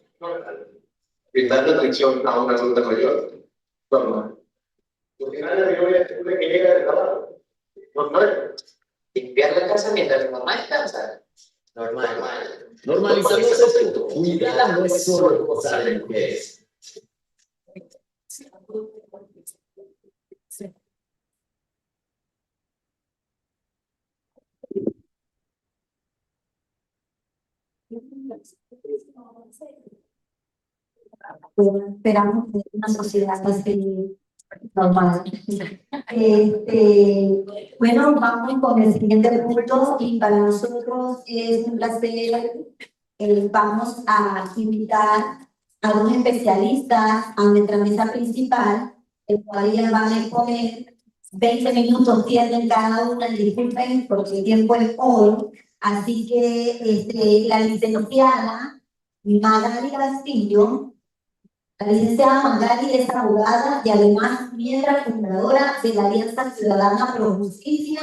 brindar la atención a una adulta mayor. Normal. Porque nada de hoy es que llega de trabajo. Normal.
Limpiar la casa mientras mi mamá descansa. Normal.
Normalizamos esto. Cuidar no es solo cosa de mujeres.
Bueno, esperamos una sociedad así normal. Bueno, vamos con el siguiente punto y para nosotros es un placer. Vamos a invitar a dos especialistas a nuestra mesa principal, el cual ya van a exponer 20 minutos tienen cada una, disculpen porque el tiempo es hoy, así que la licenciada Magali Castillo. La licenciada Magali es abogada y además miembro fundadora de la Alianza Ciudadana Pro Justicia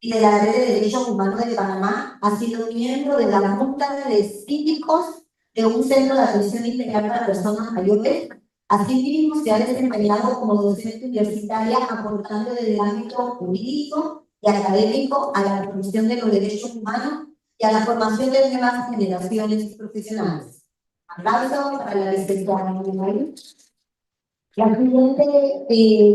y de la Red de Derechos Humanos de Panamá. Ha sido miembro de la Junta de Cívicos de un centro de atención integral para personas mayores. Asimismo, se ha desempeñado como docente universitaria, aportando desde el ámbito jurídico y académico a la promoción de los derechos humanos y a la formación de nuevas generaciones profesionales. Aplauso para la licenciada Magali. La siguiente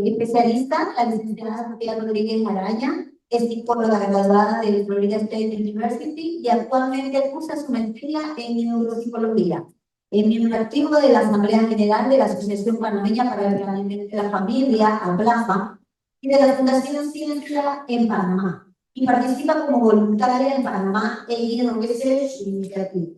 especialista, la licenciada Sofía Rodríguez Araña, es psicóloga graduada de Florida State University y actualmente cursa su maestría en neuropsicología. Es miembro activo de la Asamblea General de la Asociación Panameña para el Planeamiento de la Familia, APLAFA, y de la Fundación Ciencia en Panamá, y participa como voluntaria en Panamá en Research Initiative.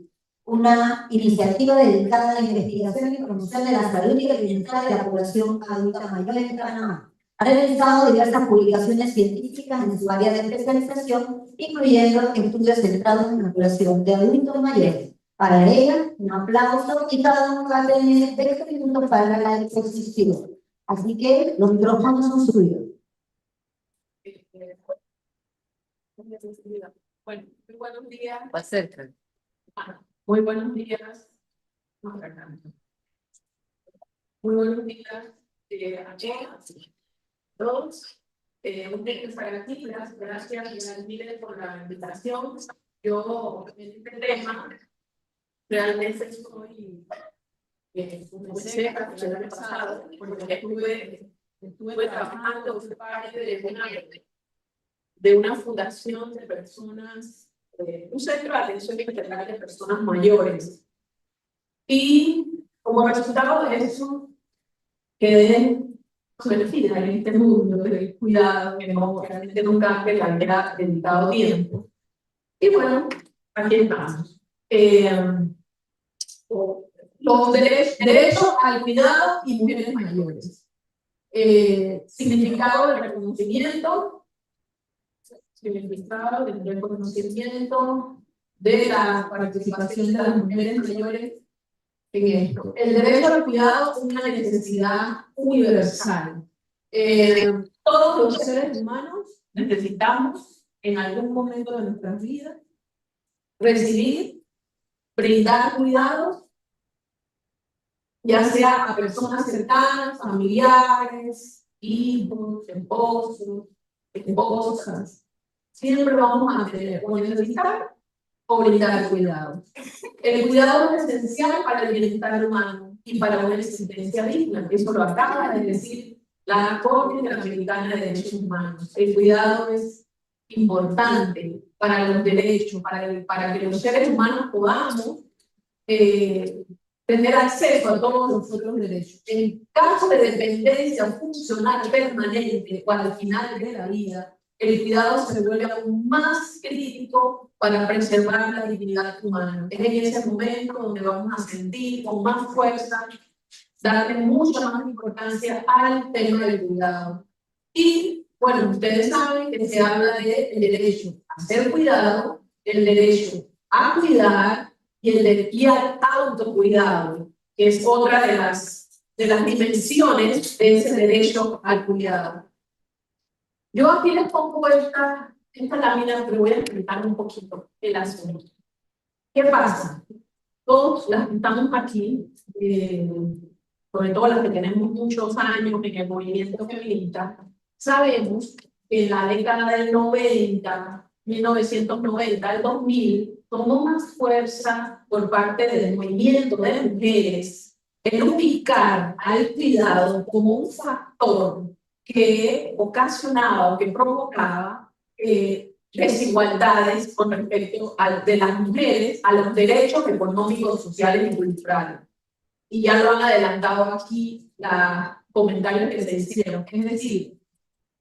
una iniciativa dedicada a la investigación y promoción de la salud y el bienestar de la población adulta mayor en Panamá. Ha realizado diversas publicaciones científicas en su área de especialización, incluyendo estudios centrados en la población de adultos mayores. Para ella, un aplauso y cada uno va a tener 20 minutos para la exposición. Así que los micrófonos son suyos.
Bueno, muy buenos días.
Va cerca.
Muy buenos días. Muy buenos días a todos. Un placer estar aquí. Gracias, Miguel, por la invitación. Yo, en este tema, realmente estoy, comencé a el año pasado, porque estuve trabajando, fui parte de una fundación de personas, un centro de atención integral de personas mayores. Y como resultado de eso, quedé sumergida en este mundo del cuidado, que no, realmente nunca me había dedicado tiempo. Y bueno, aquí estamos. Los derechos al cuidado y mujeres mayores. Significado del reconocimiento, de la participación de las mujeres mayores en esto. El derecho al cuidado es una necesidad universal. Todos los seres humanos necesitamos en algún momento de nuestras vidas recibir, brindar cuidados, ya sea a personas cercanas, familiares, hijos, esposos, esposas. Siempre vamos a tener o necesitar o brindar cuidado. El cuidado es esencial para el bienestar humano y para una existencia digna. Eso lo acaba de decir la Corte Interamericana de Derechos Humanos. El cuidado es importante para los derechos, para que los seres humanos podamos tener acceso a todos los otros derechos. En caso de dependencia funcional permanente o al final de la vida, el cuidado se vuelve aún más crítico para preservar la dignidad humana. Es en ese momento donde vamos a sentir con más fuerza, darle mucha más importancia al tema del cuidado. Y, bueno, ustedes saben que se habla del derecho a ser cuidado, el derecho a cuidar y al autocuidado, que es otra de las dimensiones de ese derecho al cuidado. Yo aquí les pongo esta lámina, pero voy a explicar un poquito el asunto. ¿Qué pasa? Todos las que estamos aquí, sobre todo las que tenemos muchos años en el movimiento feminista, sabemos que en la década del 90, 1990, el 2000, tomó más fuerza por parte del movimiento de mujeres en ubicar al cuidado como un factor que ocasionaba o que provocaba desigualdades con respecto de las mujeres a los derechos económicos, sociales y culturales. Y ya lo han adelantado aquí los comentarios que se hicieron. Es decir,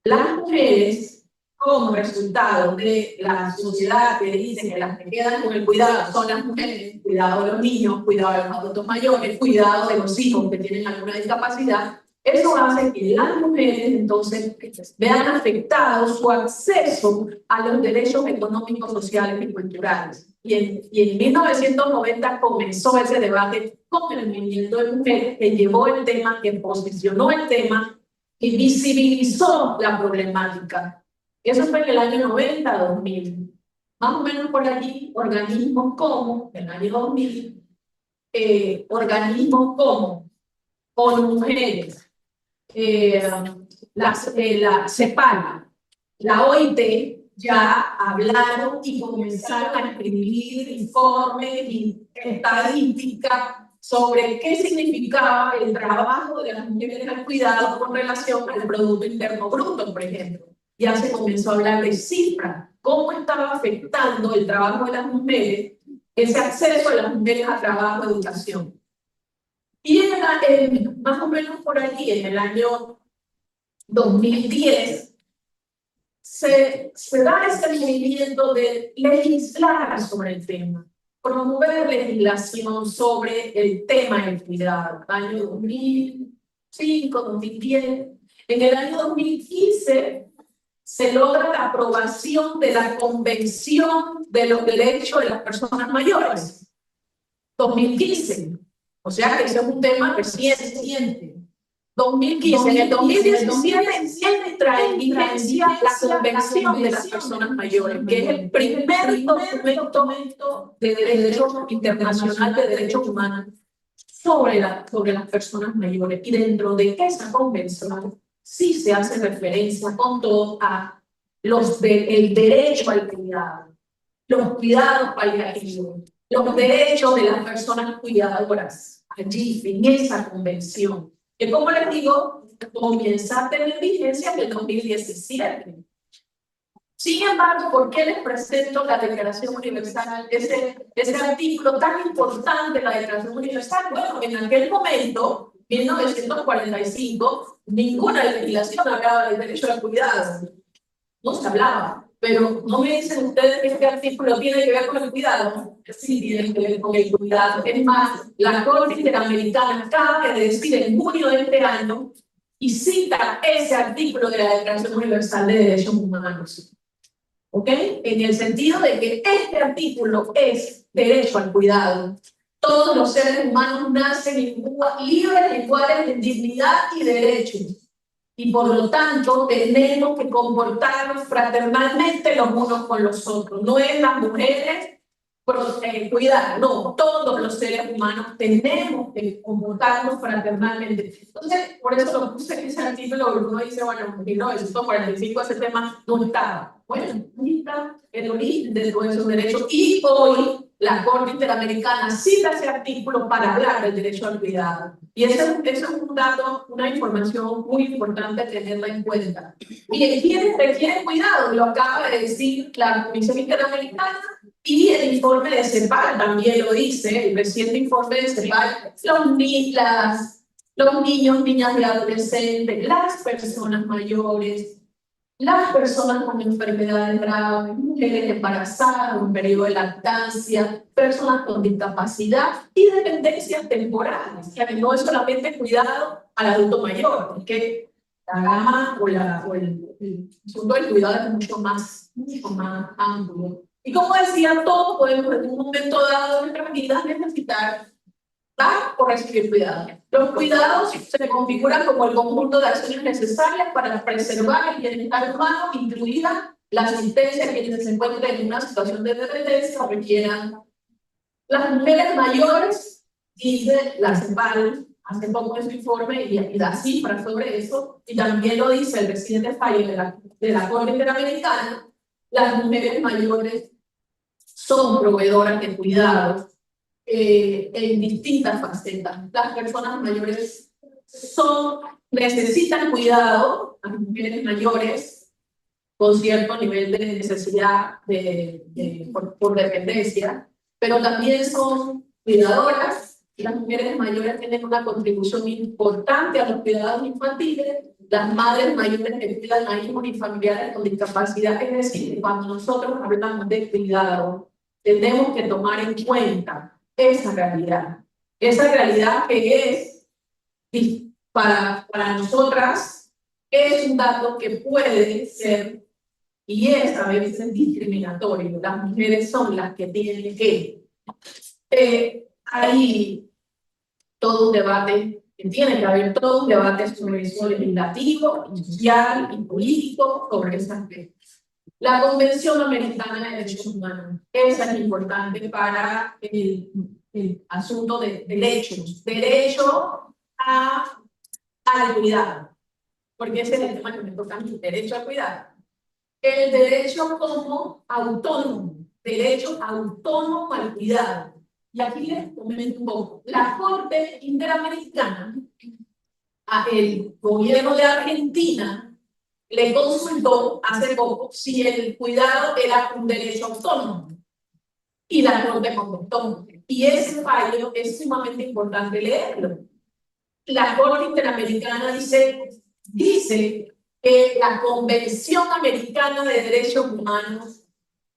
las mujeres, como resultado de la sociedad que dicen que las que quedan con el cuidado son las mujeres, cuidado de los niños, cuidado de los adultos mayores, cuidado de los hijos que tienen alguna discapacidad, eso hace que las mujeres entonces vean afectado su acceso a los derechos económicos, sociales y culturales. Y en 1990 comenzó ese debate con el movimiento de mujeres que llevó el tema, que posicionó el tema y visibilizó la problemática. Eso fue en el año 90-2000. Más o menos por allí, organismos como, en el año 2000, organismos como ONU Mujeres, la CEPAL, la OIT, ya hablaron y comenzaron a escribir informes y estadísticas sobre qué significaba el trabajo de las mujeres al cuidado con relación al Producto Interno Bruto, por ejemplo. Ya se comenzó a hablar de cifras, cómo estaba afectando el trabajo de las mujeres, ese acceso de las mujeres a trabajo y educación. Y más o menos por allí, en el año 2010, se da ese movimiento de legislar sobre el tema.
promover legislación sobre el tema del cuidado. Año 2005, 2010. En el año 2015 se logra la aprobación de la Convención de los Derechos de las Personas Mayores. 2015. O sea que ese es un tema reciente. 2015. En el 2017 entra en vigencia la Convención de las Personas Mayores, que es el primer documento de derecho internacional de derechos humanos sobre las personas mayores. Y dentro de esa convención sí se hace referencia con todo a el derecho al cuidado, los cuidados paliativos, los derechos de las personas cuidadoras, allí en esa convención, que como les digo, comienza a tener vigencia en el 2017. Sin embargo, ¿por qué les presento la Declaración Universal, ese artículo tan importante de la Declaración Universal? Bueno, en aquel momento, 1945, ninguna legislación hablaba del derecho al cuidado. No se hablaba. Pero no me dicen ustedes que este artículo tiene que ver con el cuidado. Sí, tiene que ver con el cuidado. Es más, la Corte Interamericana acaba de decir en junio de este año y cita ese artículo de la Declaración Universal de Derechos Humanos. ¿Ok? En el sentido de que este artículo es derecho al cuidado. Todos los seres humanos nacen libres e iguales en dignidad y derechos. Y por lo tanto tenemos que comportarnos fraternalmente los unos con los otros. No es las mujeres cuidar, no, todos los seres humanos tenemos que comportarnos fraternalmente. Entonces, por eso lo puse en ese artículo, uno dice, bueno, en 1945 ese tema no estaba. Bueno, ahí está el origen de todos esos derechos. Y hoy la Corte Interamericana cita ese artículo para hablar del derecho al cuidado. Y eso es un dato, una información muy importante tenerla en cuenta. Bien, ¿quiénes requieren cuidado? Lo acaba de decir la Comisión Interamericana y el informe de CEPAL también lo dice, el reciente informe de CEPAL, los niños, niñas y adolescentes, las personas mayores, las personas con enfermedades graves, mujeres embarazadas, en periodo de lactancia, personas con discapacidad y dependencias temporales. Que no es solamente cuidado al adulto mayor, es que la gama o el asunto del cuidado es mucho más amplio. Y como decía, todos podemos en un momento dado de nuestras vidas necesitar dar o recibir cuidado. Los cuidados se configuran como el conjunto de acciones necesarias para preservar el bienestar humano, incluida la asistencia a quienes se encuentren en una situación de dependencia o requieran. Las mujeres mayores, dice la CEPAL, hace poco en su informe y da cifras sobre eso, y también lo dice el reciente fallo de la Corte Interamericana, las mujeres mayores son proveedoras de cuidados en distintas facetas. Las personas mayores necesitan cuidado, las mujeres mayores con cierto nivel de necesidad por dependencia, pero también son cuidadoras. Las mujeres mayores tienen una contribución importante a los cuidados infantiles, las madres mayores que cuidan a hijos y familiares con discapacidad. Es decir, cuando nosotros hablamos de cuidado, tenemos que tomar en cuenta esa realidad que es, para nosotras, es un dato que puede ser y es a veces discriminatorio. Las mujeres son las que tienen que... hay todo un debate, que tiene que haber todo un debate sobre eso legislativo, social y político sobre ese aspecto. La Convención Americana de Derechos Humanos, esa es importante para el asunto de derechos, derecho al cuidado, porque ese es el tema que me toca a mí, derecho al cuidado. El derecho como autónomo, derecho autónomo al cuidado. Y aquí les comento un poco. La Corte Interamericana, el gobierno de Argentina, le consultó hace poco si el cuidado era un derecho autónomo. Y la Corte contestó. Y ese fallo es sumamente importante leerlo. La Corte Interamericana dice que la Convención Americana de Derechos Humanos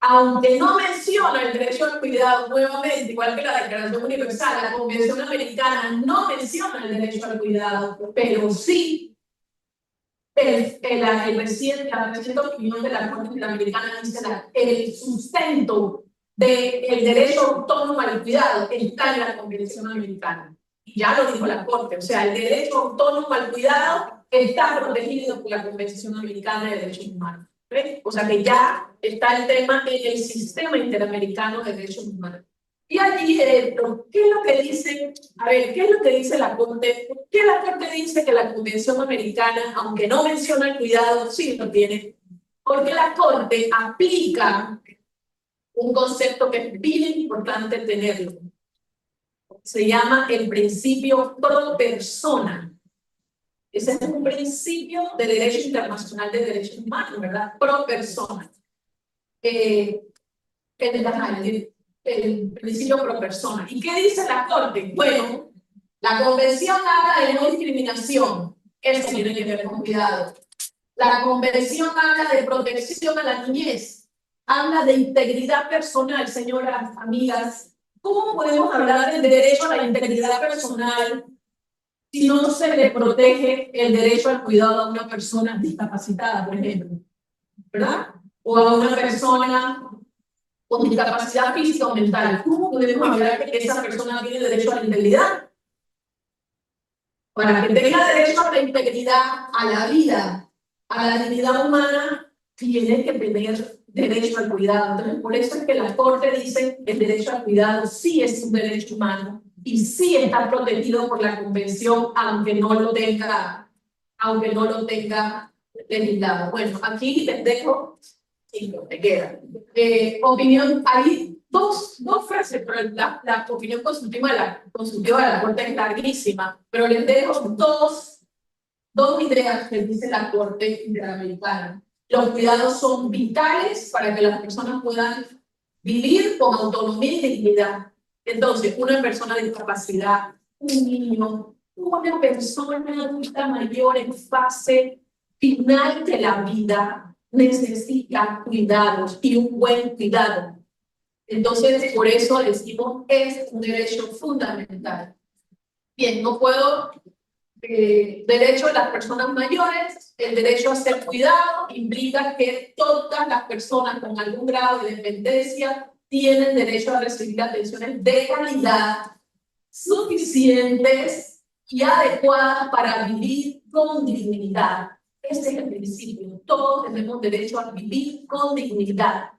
aunque no menciona el derecho al cuidado nuevamente, igual que la Declaración Universal, la Convención Americana no menciona el derecho al cuidado, pero sí la reciente opinión de la Corte Interamericana dice el sustento del derecho autónomo al cuidado está en la Convención Americana. Y ya lo dijo la Corte, o sea, el derecho autónomo al cuidado está protegido por la Convención Americana de Derechos Humanos. ¿Ves? O sea que ya está el tema en el sistema interamericano de derechos humanos. Y allí, ¿qué es lo que dice? A ver, ¿qué es lo que dice la Corte? ¿Por qué la Corte dice que la Convención Americana, aunque no menciona el cuidado, sí lo tiene? Porque la Corte aplica un concepto que es bien importante tenerlo. Se llama el principio pro persona. Ese es un principio de derecho internacional de derechos humanos, ¿verdad? Pro persona. El principio pro persona. ¿Y qué dice la Corte? Bueno, la Convención habla de no discriminación. Eso tiene que ver con cuidado. La Convención habla de protección a la niñez. Habla de integridad personal, señoras, amigas. ¿Cómo podemos hablar del derecho a la integridad personal si no se le protege el derecho al cuidado a una persona discapacitada, por ejemplo? ¿Verdad? O a una persona con discapacidad física o mental. ¿Cómo podemos hablar de que esa persona tiene derecho a la integridad? Para que tenga derecho a la integridad, a la vida, a la dignidad humana, tiene que tener derecho al cuidado. Entonces, por eso es que la Corte dice que el derecho al cuidado sí es un derecho humano y sí está protegido por la Convención, aunque no lo tenga legislado. Bueno, aquí les dejo 5, me queda. Opinión, hay dos frases, pero la opinión consultiva de la Corte es larguísima, pero les dejo dos ideas que dice la Corte Interamericana. Los cuidados son vitales para que las personas puedan vivir con autonomía y dignidad. Entonces, una persona de discapacidad, un niño, una persona adulta mayor en fase final de la vida necesita cuidados y un buen cuidado. Entonces, por eso decimos es un derecho fundamental. Bien, no puedo derecho de las personas mayores, el derecho a ser cuidado implica que todas las personas con algún grado de dependencia tienen derecho a recibir atenciones de calidad suficientes y adecuadas para vivir con dignidad. Ese es el principio. Todos tenemos derecho a vivir con dignidad.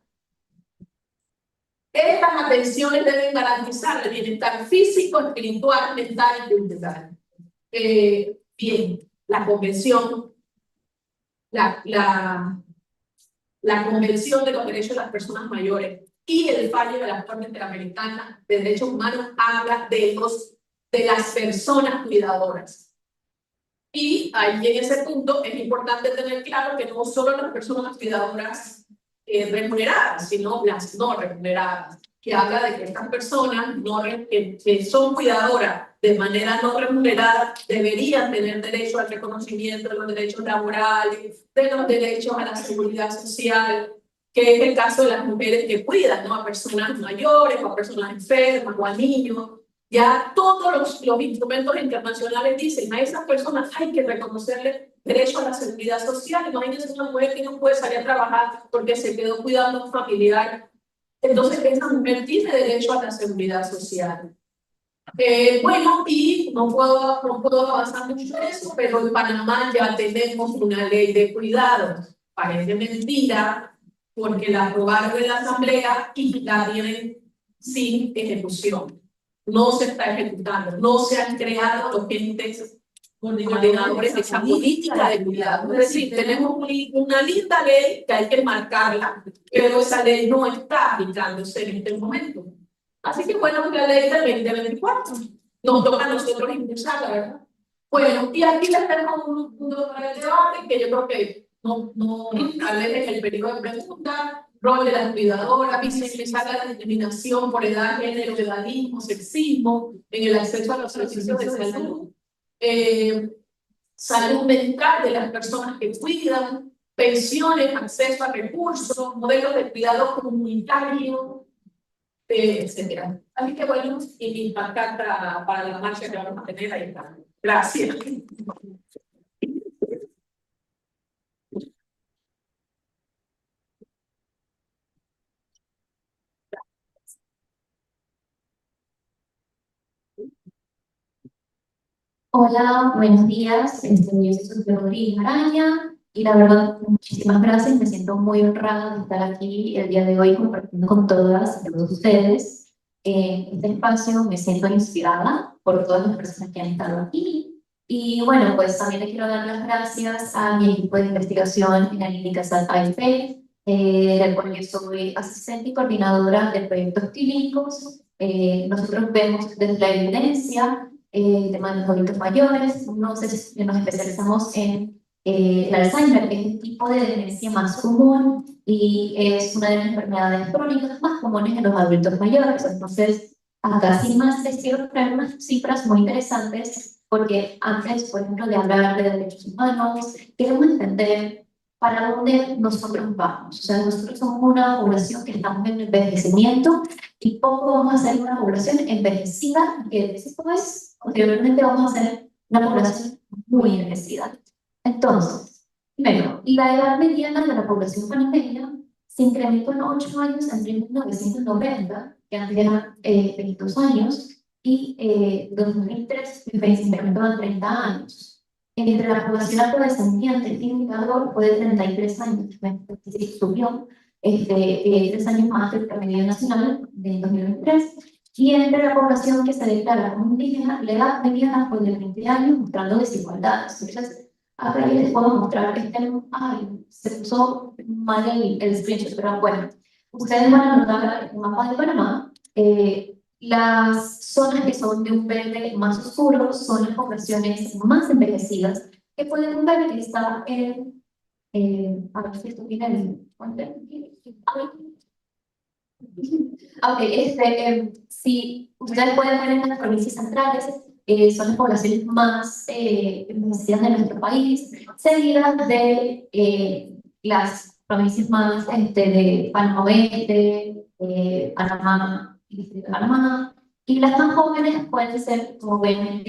Estas atenciones deben garantizar el bienestar físico, espiritual, mental y cultural. Bien, la Convención de los Derechos de las Personas Mayores y el fallo de la Corte Interamericana de Derechos Humanos habla de las personas cuidadoras. Y ahí en ese punto es importante tener claro que no solo las personas cuidadoras remuneradas, sino las no remuneradas, que habla de que estas personas que son cuidadoras de manera no remunerada deberían tener derecho al reconocimiento de los derechos laborales, de los derechos a la seguridad social, que es el caso de las mujeres que cuidan, ¿no? A personas mayores, o a personas enfermas, o a niños. Ya todos los instrumentos internacionales dicen a esas personas hay que reconocerles derecho a la seguridad social. Imagínense una mujer que no puede salir a trabajar porque se quedó cuidando a un familiar. Entonces esa mujer tiene derecho a la seguridad social. Bueno, y no puedo avanzar mucho en eso, pero en Panamá ya tenemos una ley de cuidados. Parece mentira, porque la aprobaron en la Asamblea y la vienen sin ejecución. No se está ejecutando, no se han creado los entes coordinadores de esa política de cuidado. Es decir, tenemos una linda ley que hay que marcarla, pero esa ley no está aplicándose en este momento. Así que bueno, la ley del 2024 nos toca a nosotros impulsarla, ¿verdad? Bueno, y aquí les tenemos un punto para el debate que yo creo que tal vez en el periodo de preguntas, rol de la cuidadora, visibilizar la discriminación por edad, género, edadismo, sexismo, en el acceso a los servicios de salud, salud mental de las personas que cuidan, pensiones, acceso a recursos, modelos de cuidado comunitario, etcétera. Así que bueno, y mi impacta para la marcha que vamos a tener ahí está. Gracias.
Hola, buenos días. Yo soy Sofía Rodríguez Araña y la verdad, muchísimas gracias. Me siento muy honrada de estar aquí el día de hoy compartiendo con todas y todos ustedes. En este espacio me siento inspirada por todas las personas que han estado aquí. Y bueno, pues también le quiero dar las gracias a mi equipo de investigación en la clínica SAT-AFP, del cual yo soy asistente y coordinadora de proyectos clínicos. Nosotros vemos desde la evidencia temas de los adultos mayores, nos especializamos en el Alzheimer, que es el tipo de demencia más común y es una de las enfermedades crónicas más comunes en los adultos mayores. Entonces, acá sí más les quiero traer unas cifras muy interesantes, porque antes, por ejemplo, de hablar de derechos humanos, queremos entender para dónde nosotros vamos. O sea, nosotros somos una población que estamos en envejecimiento y poco vamos a ser una población envejecida, que después, posteriormente, vamos a ser una población muy envejecida. Entonces, primero, la edad mediana de la población panameña se incrementó en 8 años entre 1990, que antes eran 22 años, y 2003 se incrementó a 30 años. Entre la población afrodescendiente, este indicador fue de 33 años, es decir, subió 3 años más que el promedio nacional de 2023. Y entre la población que se declara como indígena, la edad mediana fue de 20 años, mostrando desigualdades. Entonces, acá les puedo mostrar que se puso mal el screenshot, pero bueno, ustedes van a notar en el mapa de Panamá, las zonas que son de un verde más oscuro son las poblaciones más envejecidas, que pueden ver que está en, a ver si esto tiene si ustedes pueden ver en las provincias centrales, son las poblaciones más envejecidas de nuestro país, seguidas de las provincias más de Panamá Oeste, Panamá, Distrito de Panamá, y las más jóvenes pueden ser, como ven,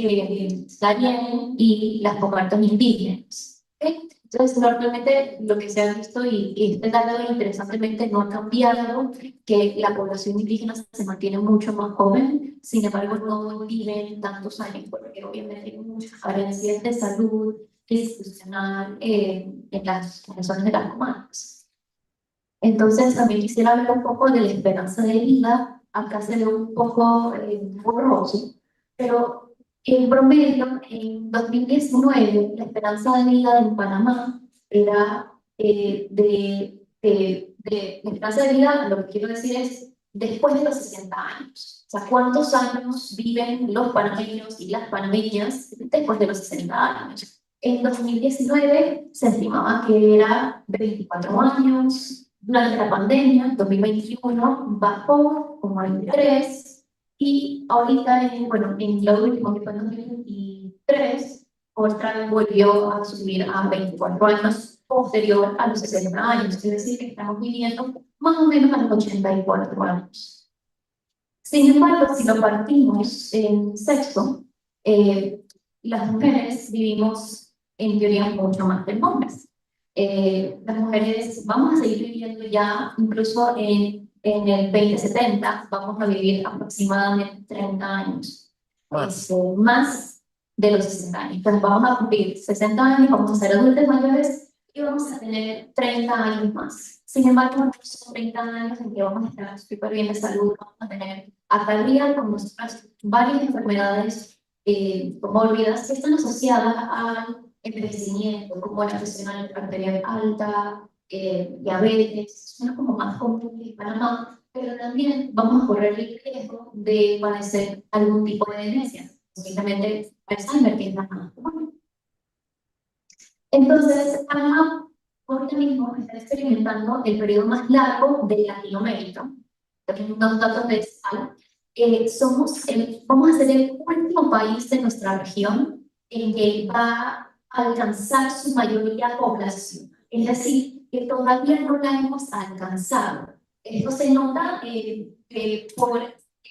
Darién y las comarcas indígenas. ¿Okay? Entonces, normalmente lo que se ha visto, y este dato interesantemente no ha cambiado, que la población indígena se mantiene mucho más joven, sin embargo no viven tantos años, porque obviamente hay muchas carencias de salud institucional en las zonas de las comarcas. Entonces, también quisiera hablar un poco de la esperanza de vida. Acá se ve un poco borroso, pero en promedio, en 2019, la esperanza de vida en Panamá era la esperanza de vida, lo que quiero decir es después de los 60 años. O sea, ¿cuántos años viven los panameños y las panameñas después de los 60 años? En 2019 se estimaba que era 24 años. Durante la pandemia, 2021, bajó como a 23, y ahorita, en lo último que fue en 2023, otra vez volvió a subir a 24 años, posterior a los 60 años, es decir, que estamos viviendo más o menos a los 84 años. Sin embargo, si lo partimos en sexo, las mujeres vivimos en teoría mucho más que hombres. Las mujeres vamos a seguir viviendo ya, incluso en el 2070, vamos a vivir aproximadamente 30 años, más de los 60 años. Entonces vamos a cumplir 60 años, vamos a ser adultos mayores y vamos a tener 30 años más. Sin embargo, son 30 años en que vamos a estar súper bien de salud, vamos a tener ataría con nuestras varias enfermedades comórbidas que están asociadas al envejecimiento, como la presión arterial alta, diabetes, son como más comunes en Panamá, pero también vamos a correr el riesgo de padecer algún tipo de demencia, especialmente Alzheimer, que es la más común. Entonces, Panamá ahorita mismo está experimentando el periodo más largo de Latinoamérica. Tenemos unos datos de SAL. Vamos a ser el último país de nuestra región en que va a alcanzar su mayoría poblacional. Es decir, que todavía no la hemos alcanzado. Esto se nota por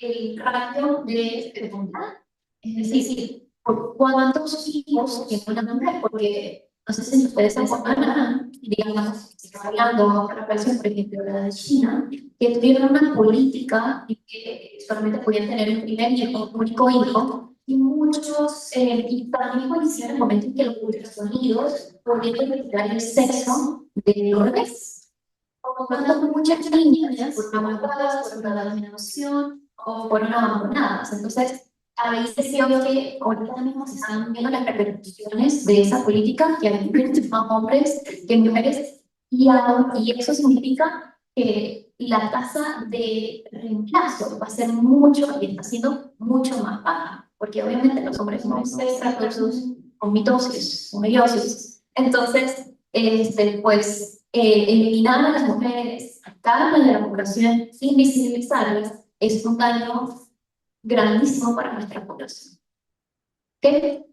el ratio de fecundidad. Es decir, por cuántos hijos tiene una mujer, porque no sé si ustedes se acuerdan, digamos, hablando de la relación, por ejemplo, la de China, que tuvieron una política y que solamente podían tener un primer hijo, un único hijo, y muchos, y también coinciden en el momento en que los ultrasonidos podían detectar el sexo de los bebés. Por lo tanto, muchas niñas fueron abortadas, fueron dadas en adopción o fueron abandonadas. Entonces, ahí se vio que ahorita mismo se están viendo las repercusiones de esa política, que hay muchos más hombres que mujeres, y eso significa que la tasa de reemplazo va a ser mucho, y está siendo mucho más baja, porque obviamente los hombres no se tratan con mitosis, con meiosis. Entonces, pues, eliminar a las mujeres a cada una de la población sin visibilizarlas es un daño grandísimo para nuestra población. ¿Ok?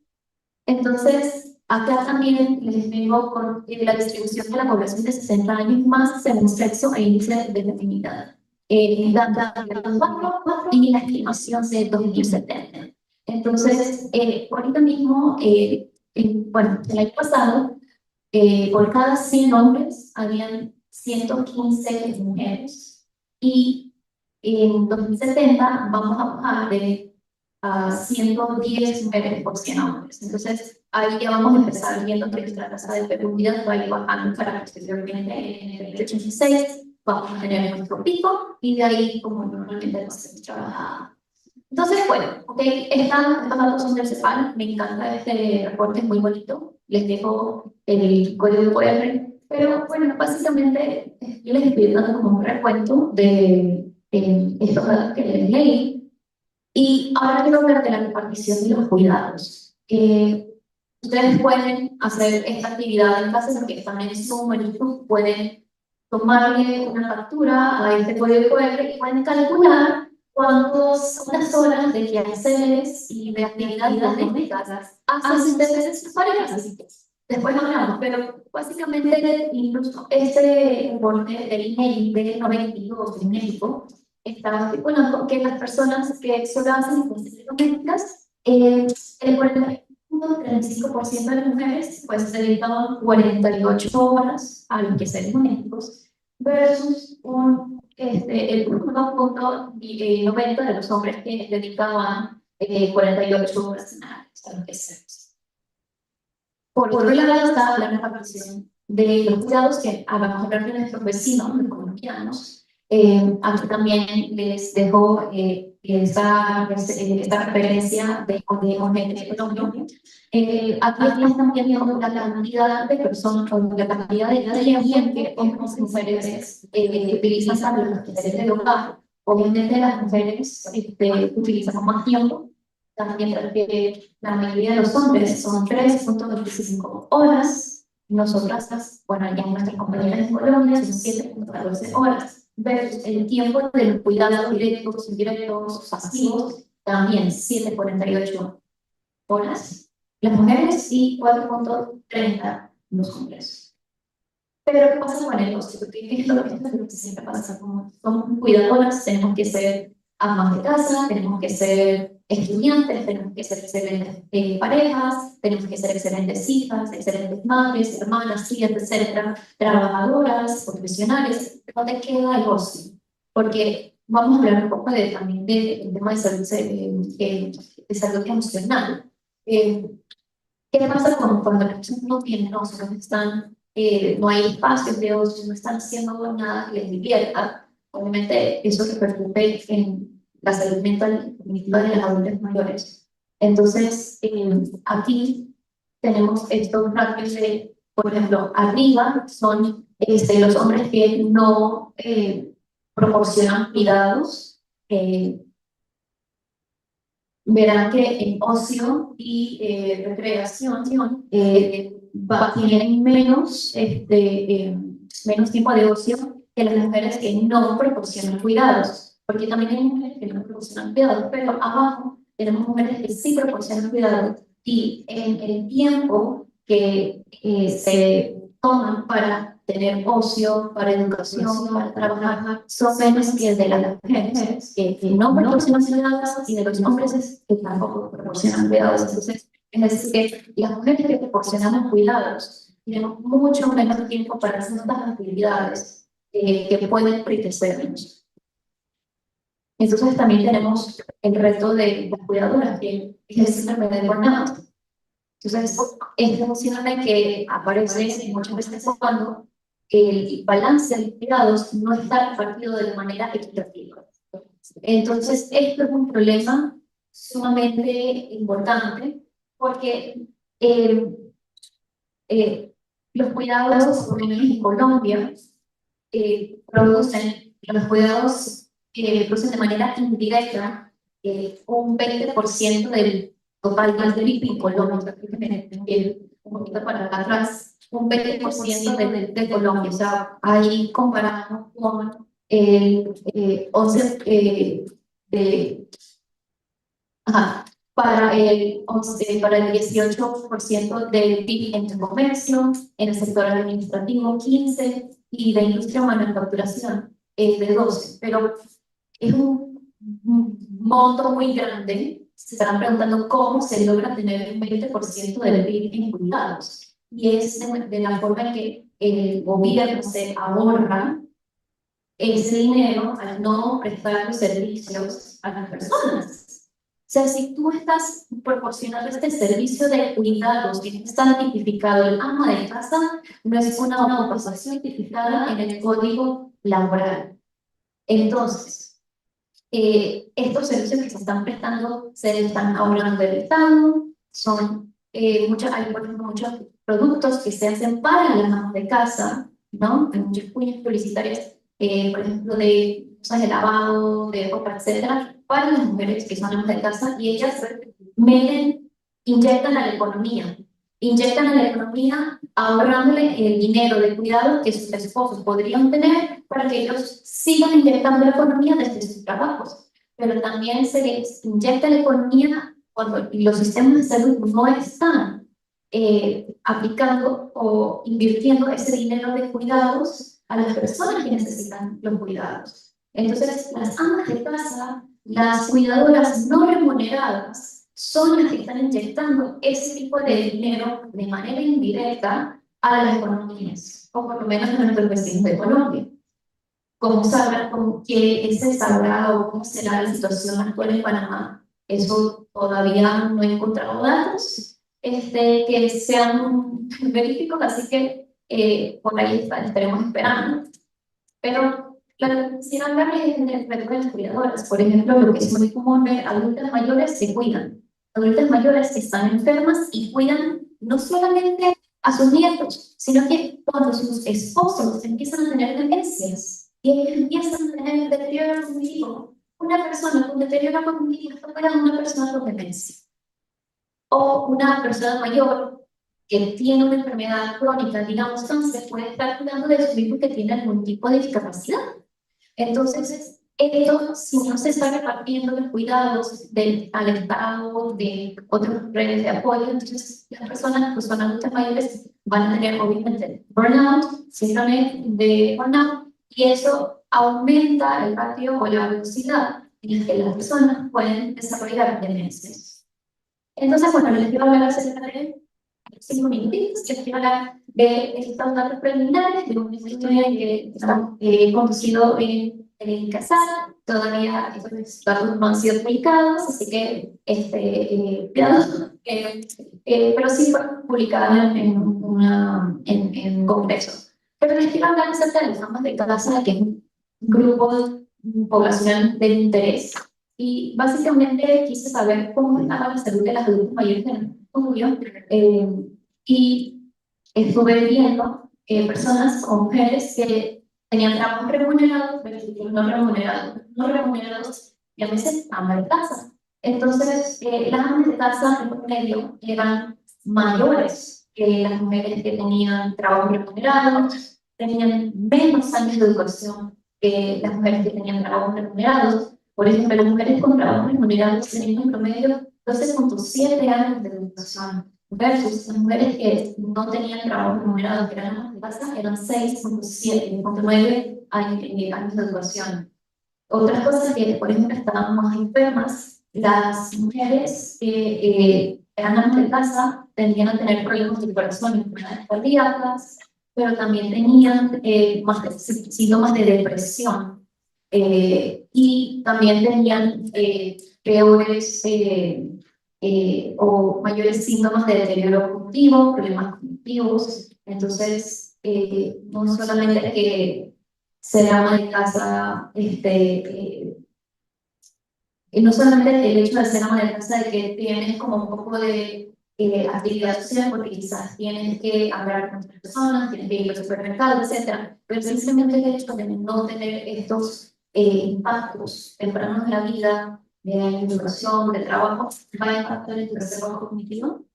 Entonces, acá también les vengo con la distribución de la población de 60 años más según sexo e índice de feminidad. Data de 2004 y la estimación de 2070. Entonces, ahorita mismo, bueno, el año pasado, por cada 100 hombres habían 115 mujeres, y en 2070 vamos a bajar de 110 mujeres por 100 hombres. Entonces, ahí ya vamos a empezar viendo que nuestra tasa de fecundidad va a ir bajando para posteriormente en el 2086 vamos a tener nuestro pico, y de ahí, como normalmente lo hacemos trabajado. Entonces, bueno, ok, estos datos son del CEPAL, me encanta este reporte, es muy bonito, les dejo el código QR, pero bueno, básicamente yo les estoy dando como un recuento de estos datos que les leí, y ahora quiero hablar de la repartición de los cuidados. Ustedes pueden hacer esta actividad en casa porque están en Zoom, en YouTube, pueden tomarle una captura a este código QR y pueden calcular cuántas horas de quehaceres y de actividades domésticas hacen ustedes en sus parejas. Después hablamos, pero básicamente incluso este informe del INEGI del 92 en México está estipulando que las personas que solo hacen actividades domésticas, el 35% de las mujeres pues se dedicaban 48 horas a los quehaceres domésticos versus el 1.90 de los hombres que dedicaban 48 horas a los quehaceres. Por otro lado está la repartición de los cuidados que vamos a hablar de nuestros vecinos, los colombianos. Aquí también les dejo esta referencia de ONG de Colombia. Aquí están viendo la cantidad de personas, la cantidad de tiempo que hombres y mujeres utilizan para los quehaceres del hogar. Obviamente las mujeres utilizan más tiempo, también porque la mayoría de los hombres son 3.25 horas. Nosotras, bueno, ya nuestras compañeras en Colombia son 7.14 horas. Versus el tiempo de los cuidados directos, indirectos, pasivos, también 7.48 horas las mujeres y 4.30 los hombres. Pero ¿qué pasa con el ocio? Porque esto es lo que siempre pasa. Como somos cuidadoras, tenemos que ser amas de casa, tenemos que ser estudiantes, tenemos que ser excelentes parejas, tenemos que ser excelentes hijas, excelentes madres, hermanas, tías, etcétera, trabajadoras, profesionales. ¿Dónde queda el ocio? Porque vamos a hablar un poco también del tema de salud emocional. ¿Qué pasa cuando las personas no tienen ocio, no están, no hay espacios de ocio, no están haciendo nada que les divierta? Obviamente eso repercute en la salud mental y cognitiva de las adultas mayores. Entonces, aquí tenemos estos ratios de, por ejemplo, arriba son los hombres que no proporcionan cuidados. Verán que en ocio y recreación tienen menos tiempo de ocio que las mujeres que no proporcionan cuidados, porque también hay mujeres que no proporcionan cuidados, pero abajo tenemos mujeres que sí proporcionan cuidados, y en el tiempo que se toman para tener ocio, para educación, para trabajar, son menos que de las mujeres que no proporcionan cuidados y de los hombres que tampoco proporcionan cuidados. Entonces, es decir, que las mujeres que proporcionamos cuidados tenemos mucho menos tiempo para hacer estas actividades que pueden enriquecernos. Entonces también tenemos el reto de las cuidadoras, que es el síndrome de burnout. Entonces, es un síndrome que aparece muchas veces cuando el balance de cuidados no está repartido de manera equitativa. Entonces, esto es un problema sumamente importante porque los cuidados, por lo menos en Colombia, producen de manera indirecta un 20% del total del PIB en Colombia. Un poquito para atrás, un 20% de Colombia. O sea, ahí comparamos con el 11% para el 18% del PIB en el comercio, en el sector administrativo 15% y de industria o manufacturación es de 12%. Pero es un monto muy grande. Se estarán preguntando cómo se logra tener un 20% del PIB en cuidados. Y es de la forma en que el gobierno se ahorra ese dinero al no prestar los servicios a las personas. O sea, si tú estás proporcionando este servicio de cuidados que está tipificado el ama de casa, no es una ocupación tipificada en el código laboral. Entonces, estos servicios que se están prestando se están ahorrando del Estado, son hay por ejemplo muchos productos que se hacen para las amas de casa, ¿no? Hay muchas cuñas publicitarias, por ejemplo, de cosas de lavado, de ropa, etcétera, para las mujeres que son amas de casa, y ellas inyectan a la economía ahorrándole el dinero de cuidado que sus esposos podrían tener para que ellos sigan inyectando la economía desde sus trabajos. Pero también se les inyecta la economía cuando los sistemas de salud no están aplicando o invirtiendo ese dinero de cuidados a las personas que necesitan los cuidados. Entonces, las amas de casa, las cuidadoras no remuneradas, son las que están inyectando ese tipo de dinero de manera indirecta a las economías, o por lo menos a nuestros vecinos de Colombia. ¿Cómo sabrá qué se sabrá o cómo será la situación actual en Panamá? Eso todavía no he encontrado datos que sean verídicos, así que por ahí estaremos esperando. Pero quisiera hablarles del reto de las cuidadoras. Por ejemplo, lo que es muy común ver, adultas mayores se cuidan. Adultas mayores que están enfermas y cuidan no solamente a sus nietos, sino que cuando sus esposos empiezan a tener demencias y ellos empiezan a tener deterioro cognitivo, una persona con deterioro cognitivo está cuidando a una persona con demencia. O una persona mayor que tiene una enfermedad crónica, digamos cáncer, puede estar cuidando de su hijo que tiene algún tipo de discapacidad. Entonces, esto, si no se está repartiendo los cuidados al Estado, de otras redes de apoyo, entonces las personas que son adultas mayores van a tener obviamente burnout, síndrome de burnout, y eso aumenta el ratio o la velocidad en la que las personas pueden desarrollar demencias. Entonces, bueno, les quiero hablar acerca de 5 minutitos, les quiero hablar de estos datos preliminares de un estudio que estamos conducido en CASAL. Todavía estos datos no han sido publicados, así que cuidado, pero sí fueron publicados en congreso. Pero les quiero hablar acerca de las amas de casa, que es un grupo poblacional de interés. Y básicamente quise saber cómo estaba la salud de las adultas mayores en el estudio, y estuve viendo personas o mujeres que tenían trabajos remunerados, pero no remunerados, y a veces amas de casa. Entonces, las amas de casa en promedio eran mayores que las mujeres que tenían trabajos remunerados, tenían menos años de educación que las mujeres que tenían trabajos remunerados. Por ejemplo, las mujeres con trabajos remunerados tenían en promedio 12.7 años de educación versus las mujeres que no tenían trabajo remunerado, que eran amas de casa, eran 6,7, 6,9 años de educación. Otra cosa que, por ejemplo, estaban más enfermas, las mujeres que eran amas de casa tendían a tener problemas de corazón, enfermedades cardíacas, pero también tenían síntomas de depresión y también tenían peores o mayores síntomas de deterioro cognitivo, problemas cognitivos. Entonces, no solamente que ser ama de casa, y no solamente el hecho de ser ama de casa, de que tienes como un poco de actividad social, porque quizás tienes que hablar con otras personas, tienes que ir al supermercado, etcétera, pero simplemente el hecho de no tener estos impactos tempranos de la vida, de educación, de trabajo, va a impactar en tu desarrollo cognitivo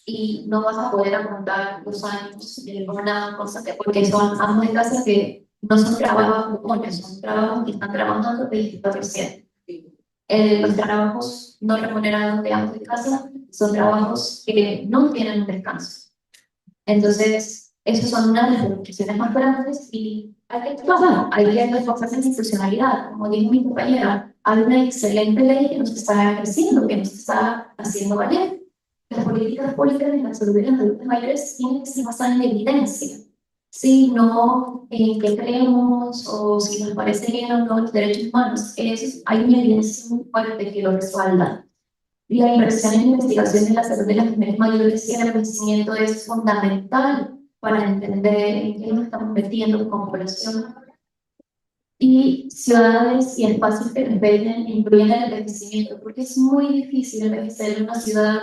y no vas a poder aguantar los años de una cosa porque son amas de casa que no son trabajos comunes, son trabajos que están trabajando 24/7. Los trabajos no remunerados de amas de casa son trabajos que no tienen un descanso. Entonces, esas son una de las restricciones más grandes y hay que trabajar, hay que reforzar esa institucionalidad. Como dijo mi compañera, hay una excelente ley que nos está creciendo, que nos está haciendo valer. Las políticas públicas de la salud de los adultos mayores tienen que ser basadas en evidencia. Si no en qué creemos o si nos parece bien o no los derechos humanos, hay una evidencia muy fuerte que lo respalda. La inversión en investigación de la salud de las mujeres mayores y el envejecimiento es fundamental para entender en qué nos estamos metiendo como población. Y ciudades y espacios que incluyen el envejecimiento, porque es muy difícil envejecer en una ciudad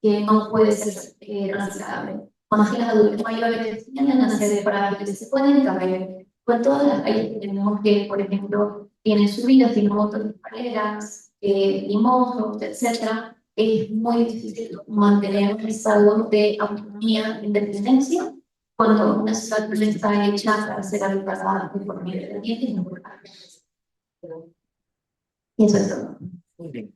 que no puede ser transitable. Más que los adultos mayores tienden a ser deparables, se pueden caer. Por todas las calles que tenemos que, por ejemplo, tienen subidas, tienen motos de escaleras, limosos, etcétera, es muy difícil mantener un estado de autonomía e independencia cuando una ciudad no está hecha para ser habitada por medio de gente y no por árboles. Y eso es todo.
Muy bien.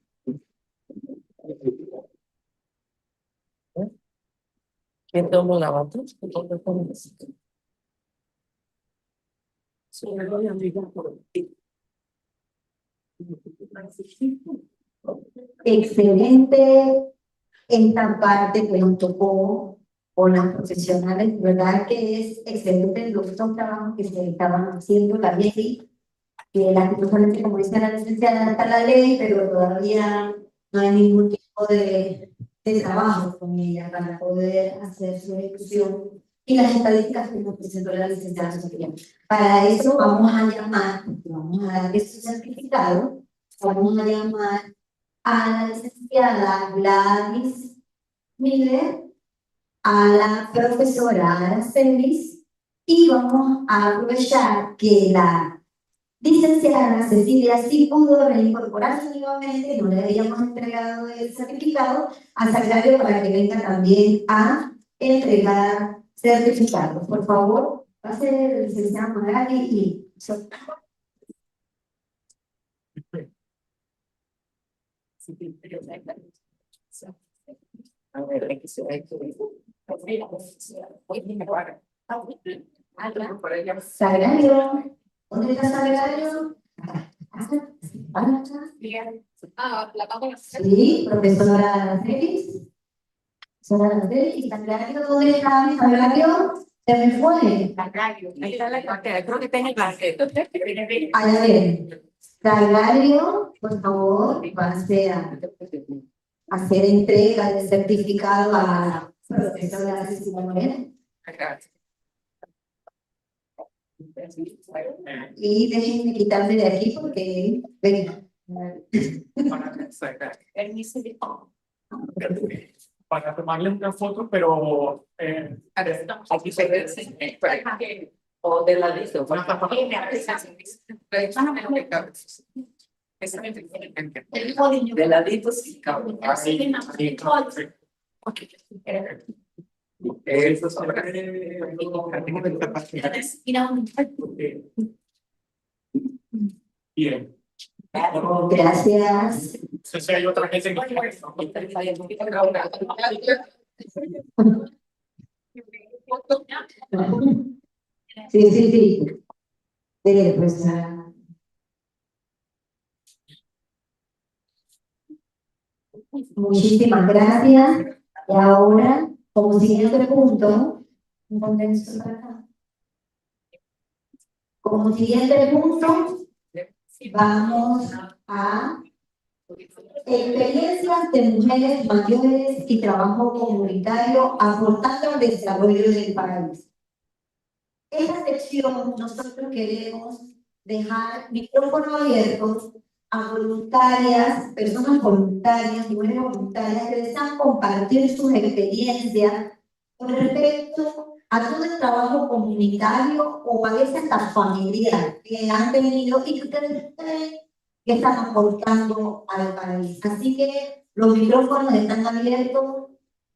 ¿Quién tomó la batuta?
Excelente esta parte que nos tocó con las profesionales, ¿verdad? Que es excelente los dos trabajos que se estaban haciendo, la ley, que lastimosamente, como dice la licenciada, está la ley, pero todavía no hay ningún tipo de trabajo con ella para poder hacer su ejecución. Y las estadísticas que nos presentó la licenciada Sofía. Para eso vamos a llamar, vamos a darle su certificado, vamos a llamar a la licenciada Gladys Miller, a la profesora Aracelis, y vamos a aprovechar que la licenciada Cecilia sí pudo reincorporarse nuevamente, no le habíamos entregado el certificado, a Sagrario para que venga también a entregar certificados. Por favor, pase el licenciado Magali y...
A ver, hay que ser,
Sagrario, ¿dónde está Sagrario? Sí, profesora Aracelis. Profesora Aracelis, ¿y Sagrario dónde está? Sagrario, se me fue.
Sagrario, ahí está la cartera, creo que está en el banquete.
A ver, Sagrario, por favor, pase a hacer entrega del certificado a la profesora Cecilia Moreno. Y déjenme quitarme de aquí porque, venga.
Para tomarle una foto, pero
Aquí se ve o de la lista. De ladito sí, cabrón.
así. Eso bien.
Gracias.
Si hay otra gente
Sí, sí, sí. Pues, muchísimas gracias. Y ahora, como siguiente punto, como siguiente punto, vamos a experiencias de mujeres mayores y trabajo comunitario aportando al desarrollo del país. Esta sección nosotros queremos dejar micrófono abierto a voluntarias, personas voluntarias, mujeres voluntarias que desean compartir sus experiencias con respecto a todo el trabajo comunitario o a veces hasta familiar que han tenido y que ustedes creen que están aportando al país. Así que los micrófonos están abiertos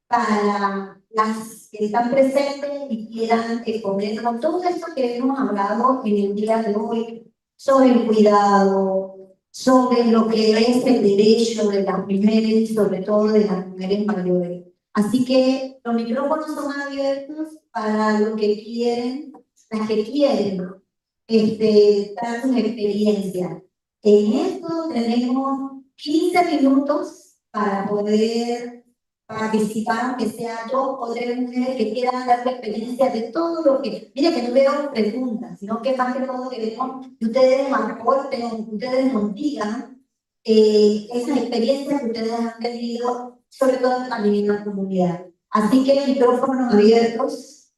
para las que están presentes y quieran exponer con todo esto que hemos hablado en el día de hoy sobre el cuidado, sobre lo que es el derecho de las mujeres y sobre todo de las mujeres mayores. Así que los micrófonos son abiertos para los que quieren, las que quieren dar sus experiencias. En esto tenemos 15 minutos para poder participar, aunque sea 2 o 3 mujeres que quieran dar la experiencia de todo lo que... Mira que no veo preguntas, sino que más que todo queremos que ustedes aporten, que ustedes nos digan esas experiencias que ustedes han tenido, sobre todo también en la comunidad. Así que micrófonos abiertos.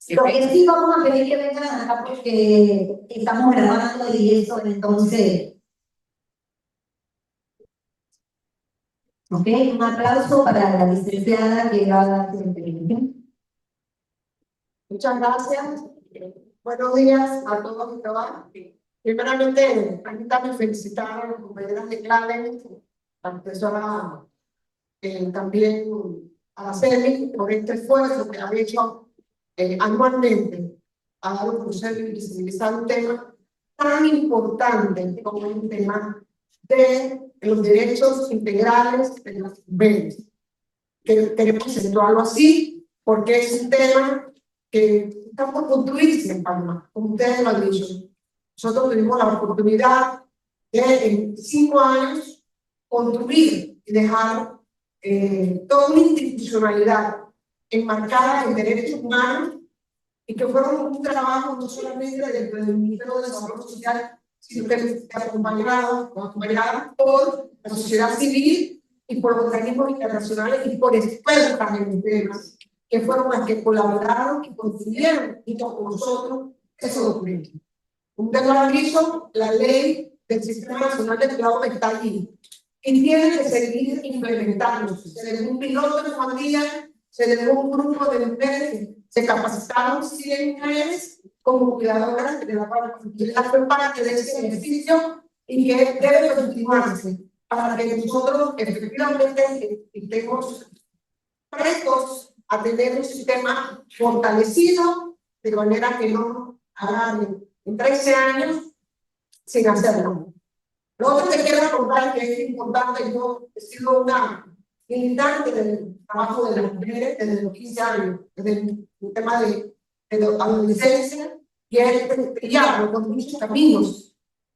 Lo que sí vamos a pedir que vengan acá porque estamos grabando y eso, entonces... Ok, un aplauso para la licenciada que va a dar su intervención.
Muchas gracias. Buenos días a todos y todas. Primeramente, permítanme felicitar a las compañeras de CLAVE, a la profesora también a la CEMI por este esfuerzo que han hecho anualmente a dar a conocer y visibilizar un tema tan importante como el tema de los derechos integrales de las mujeres. Que queremos acentuarlo así porque es un tema que está por construirse en Panamá, como ustedes lo han dicho. Nosotros tuvimos la oportunidad de en 5 años construir y dejar toda una institucionalidad enmarcada en derechos humanos y que fueron un trabajo no solamente dentro del Ministerio de Desarrollo Social, sino que acompañado por la sociedad civil y por organismos internacionales y por expertas en temas que fueron las que colaboraron y construyeron junto con nosotros esos documentos. Ustedes lo han visto, la ley del Sistema Nacional de Cuidado está allí y tiene que seguir implementándose. Se le dio un piloto en Juan Díaz, se le dio un grupo de mujeres, se capacitaron 100 mujeres como cuidadoras de la parte de ese beneficio y que debe continuarse para que nosotros efectivamente estemos prestos a tener un sistema fortalecido de manera que no hagan en 13 años sin hacerlo. Lo otro que quiero contar que es importante, yo he sido una militante del trabajo de las mujeres desde los 15 años, desde el tema de adolescencia, y he trillado con muchos caminos,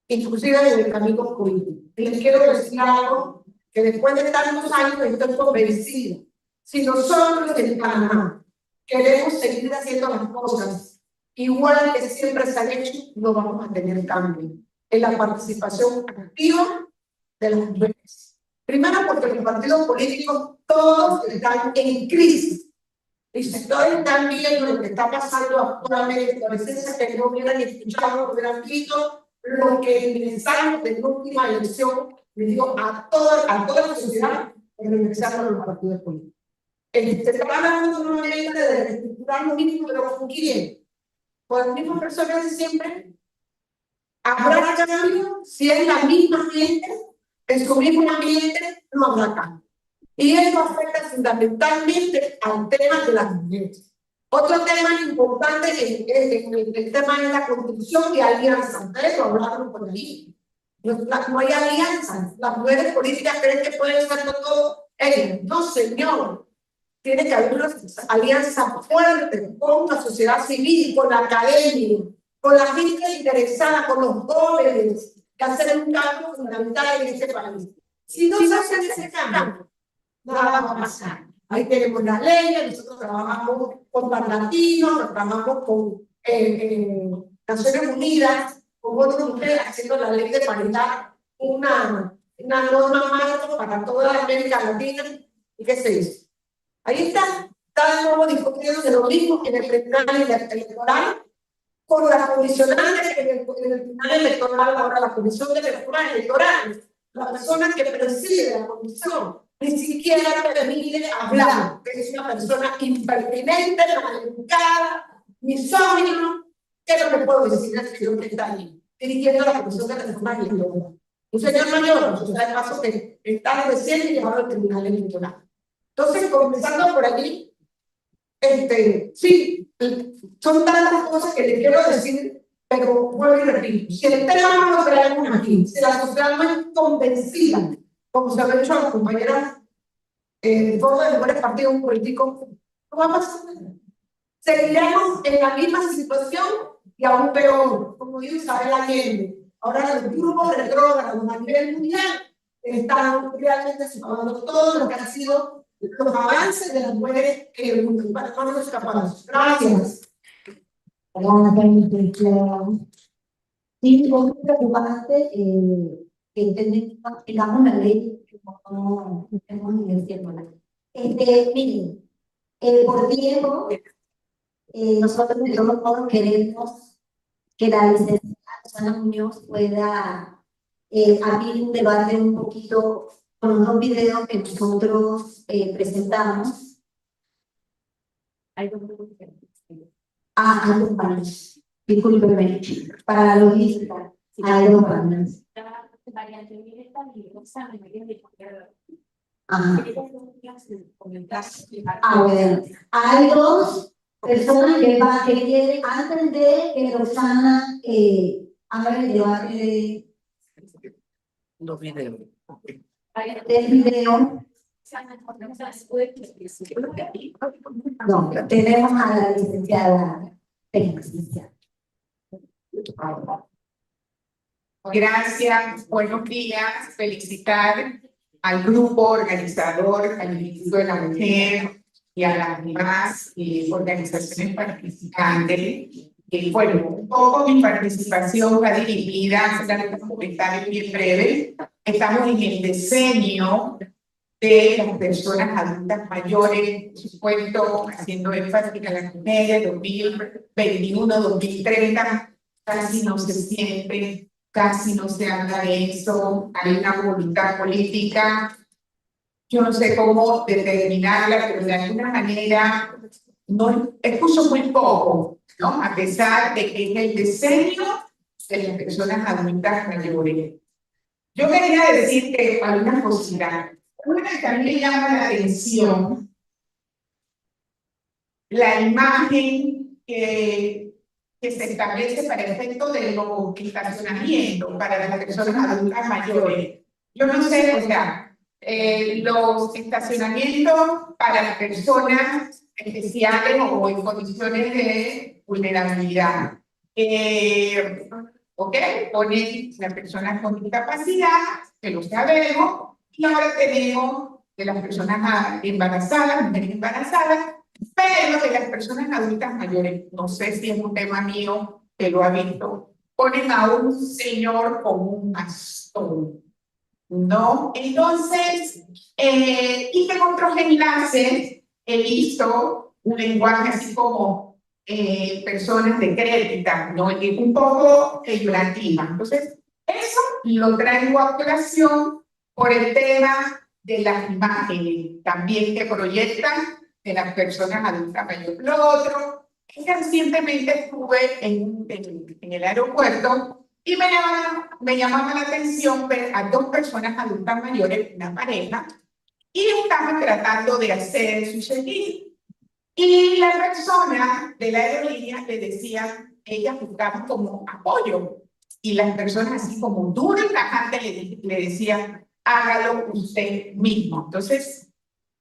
inclusive en el camino político. Y les quiero decir algo que después de tantos años estoy convencido. Si nosotros en Panamá queremos seguir haciendo las cosas igual que siempre se han hecho, no vamos a tener cambio en la participación activa de las mujeres. Primero porque los partidos políticos todos están en crisis. Y si ustedes están viendo lo que está pasando actualmente, a veces que no hubieran escuchado, no hubieran visto lo que el mensaje de la última elección le dio a toda la sociedad en regresar a los partidos políticos. Se está hablando nuevamente de reestructurar lo mismo, pero ¿con quién? Con las mismas personas de siempre. ¿Habrá cambio? Si es la misma gente, en su mismo ambiente, no habrá cambio. Y eso afecta fundamentalmente al tema de las mujeres. Otro tema importante en el tema de la construcción y alianzas. Ustedes lo hablaron por ahí. No hay alianzas. Las mujeres políticas creen que pueden hacerlo todo
No, señor. Tiene que haber una alianza fuerte con la sociedad civil, con la academia, con la gente interesada, con los jóvenes, que hacer un cambio fundamental en este país. Si no se hace ese cambio, nada va a pasar. Ahí tenemos la ley, nosotros trabajamos con Parlatinos, trabajamos con Naciones Unidas, con otros mujeres haciendo la ley de paridad, una norma marco para toda la América Latina. ¿Y qué se hizo? Ahí está de nuevo discutiendo de lo mismo en el tribunal electoral, con las comisionales en el tribunal electoral, ahora la comisión de lectura electoral, la persona que preside la comisión, ni siquiera permite hablar, que es una persona impertinente, maleducada, misógino. ¿Qué es lo que puedo decir al señor que está ahí, dirigiendo la comisión de lectura electoral? Un señor mayor, o sea, el paso que está recién llevado al tribunal electoral. Entonces, comenzando por allí, sí, son tantas cosas que les quiero decir, pero vuelvo y repito, si el tema no lo traemos aquí, si la sociedad no es convencida, como se ha dicho a las compañeras de forma de varios partidos políticos, no va a pasar nada. Seguiremos en la misma situación y aún peor, como dijo Isabel Allende. Ahora los grupos retrógrados a nivel mundial están realmente superando todo lo que ha sido los avances de las mujeres en el mundo. Para no nos escapamos. Gracias.
Sí, muy preocupante que tengamos la ley que no estemos ejerciéndola. Miren, por tiempo, nosotros de todos modos queremos que la licenciada Susana Muñoz pueda abrir un debate un poquito con los dos videos que nosotros presentamos. Hay dos paneles. Discúlpeme, para la logística, hay dos paneles. Bueno, hay dos personas que quieren, antes de que Rosana haga el debate de
Dos videos.
del video. No, tenemos a la licenciada Félix.
Gracias, buenos días. Felicitar al grupo organizador, al Instituto de la Mujer y a las demás organizaciones participantes. Bueno, un poco mi participación va dirigida, solamente un comentario bien breve. Estamos en el decenio de las personas adultas mayores, por supuesto, haciendo énfasis en las mujeres, 2021, 2030, casi no se siente, casi no se habla de eso, hay una voluntad política, yo no sé cómo determinarla, pero de alguna manera no escucho muy poco, ¿no? A pesar de que es el decenio de las personas adultas mayores. Yo quería decir que algunas cositas. Una que a mí me llama la atención, la imagen que se establece para el efecto de los estacionamientos para las personas adultas mayores. Yo no sé, o sea, los estacionamientos para las personas especiales o en condiciones de vulnerabilidad. ¿Ok? Ponen las personas con discapacidad, que lo sabemos, y ahora tenemos de las personas embarazadas, mujeres embarazadas, pero de las personas adultas mayores, no sé si es un tema mío que lo ha visto, ponen a un señor con un bastón, ¿no? Entonces, y en otros enlaces he visto un lenguaje así como personas decrépitas, ¿no? Y un poco peyorativa. Entonces, eso lo traigo a colación por el tema de las imágenes también que proyectan de las personas adultas mayores. Lo otro es que recientemente estuve en el aeropuerto y me llamaba la atención ver a dos personas adultas mayores, una pareja, y estaban tratando de hacer su check-in. Y la persona de la aerolínea le decía, ellas buscaban como apoyo. Y las personas así como duras y tajantes le decían,
hágalo usted mismo. Entonces,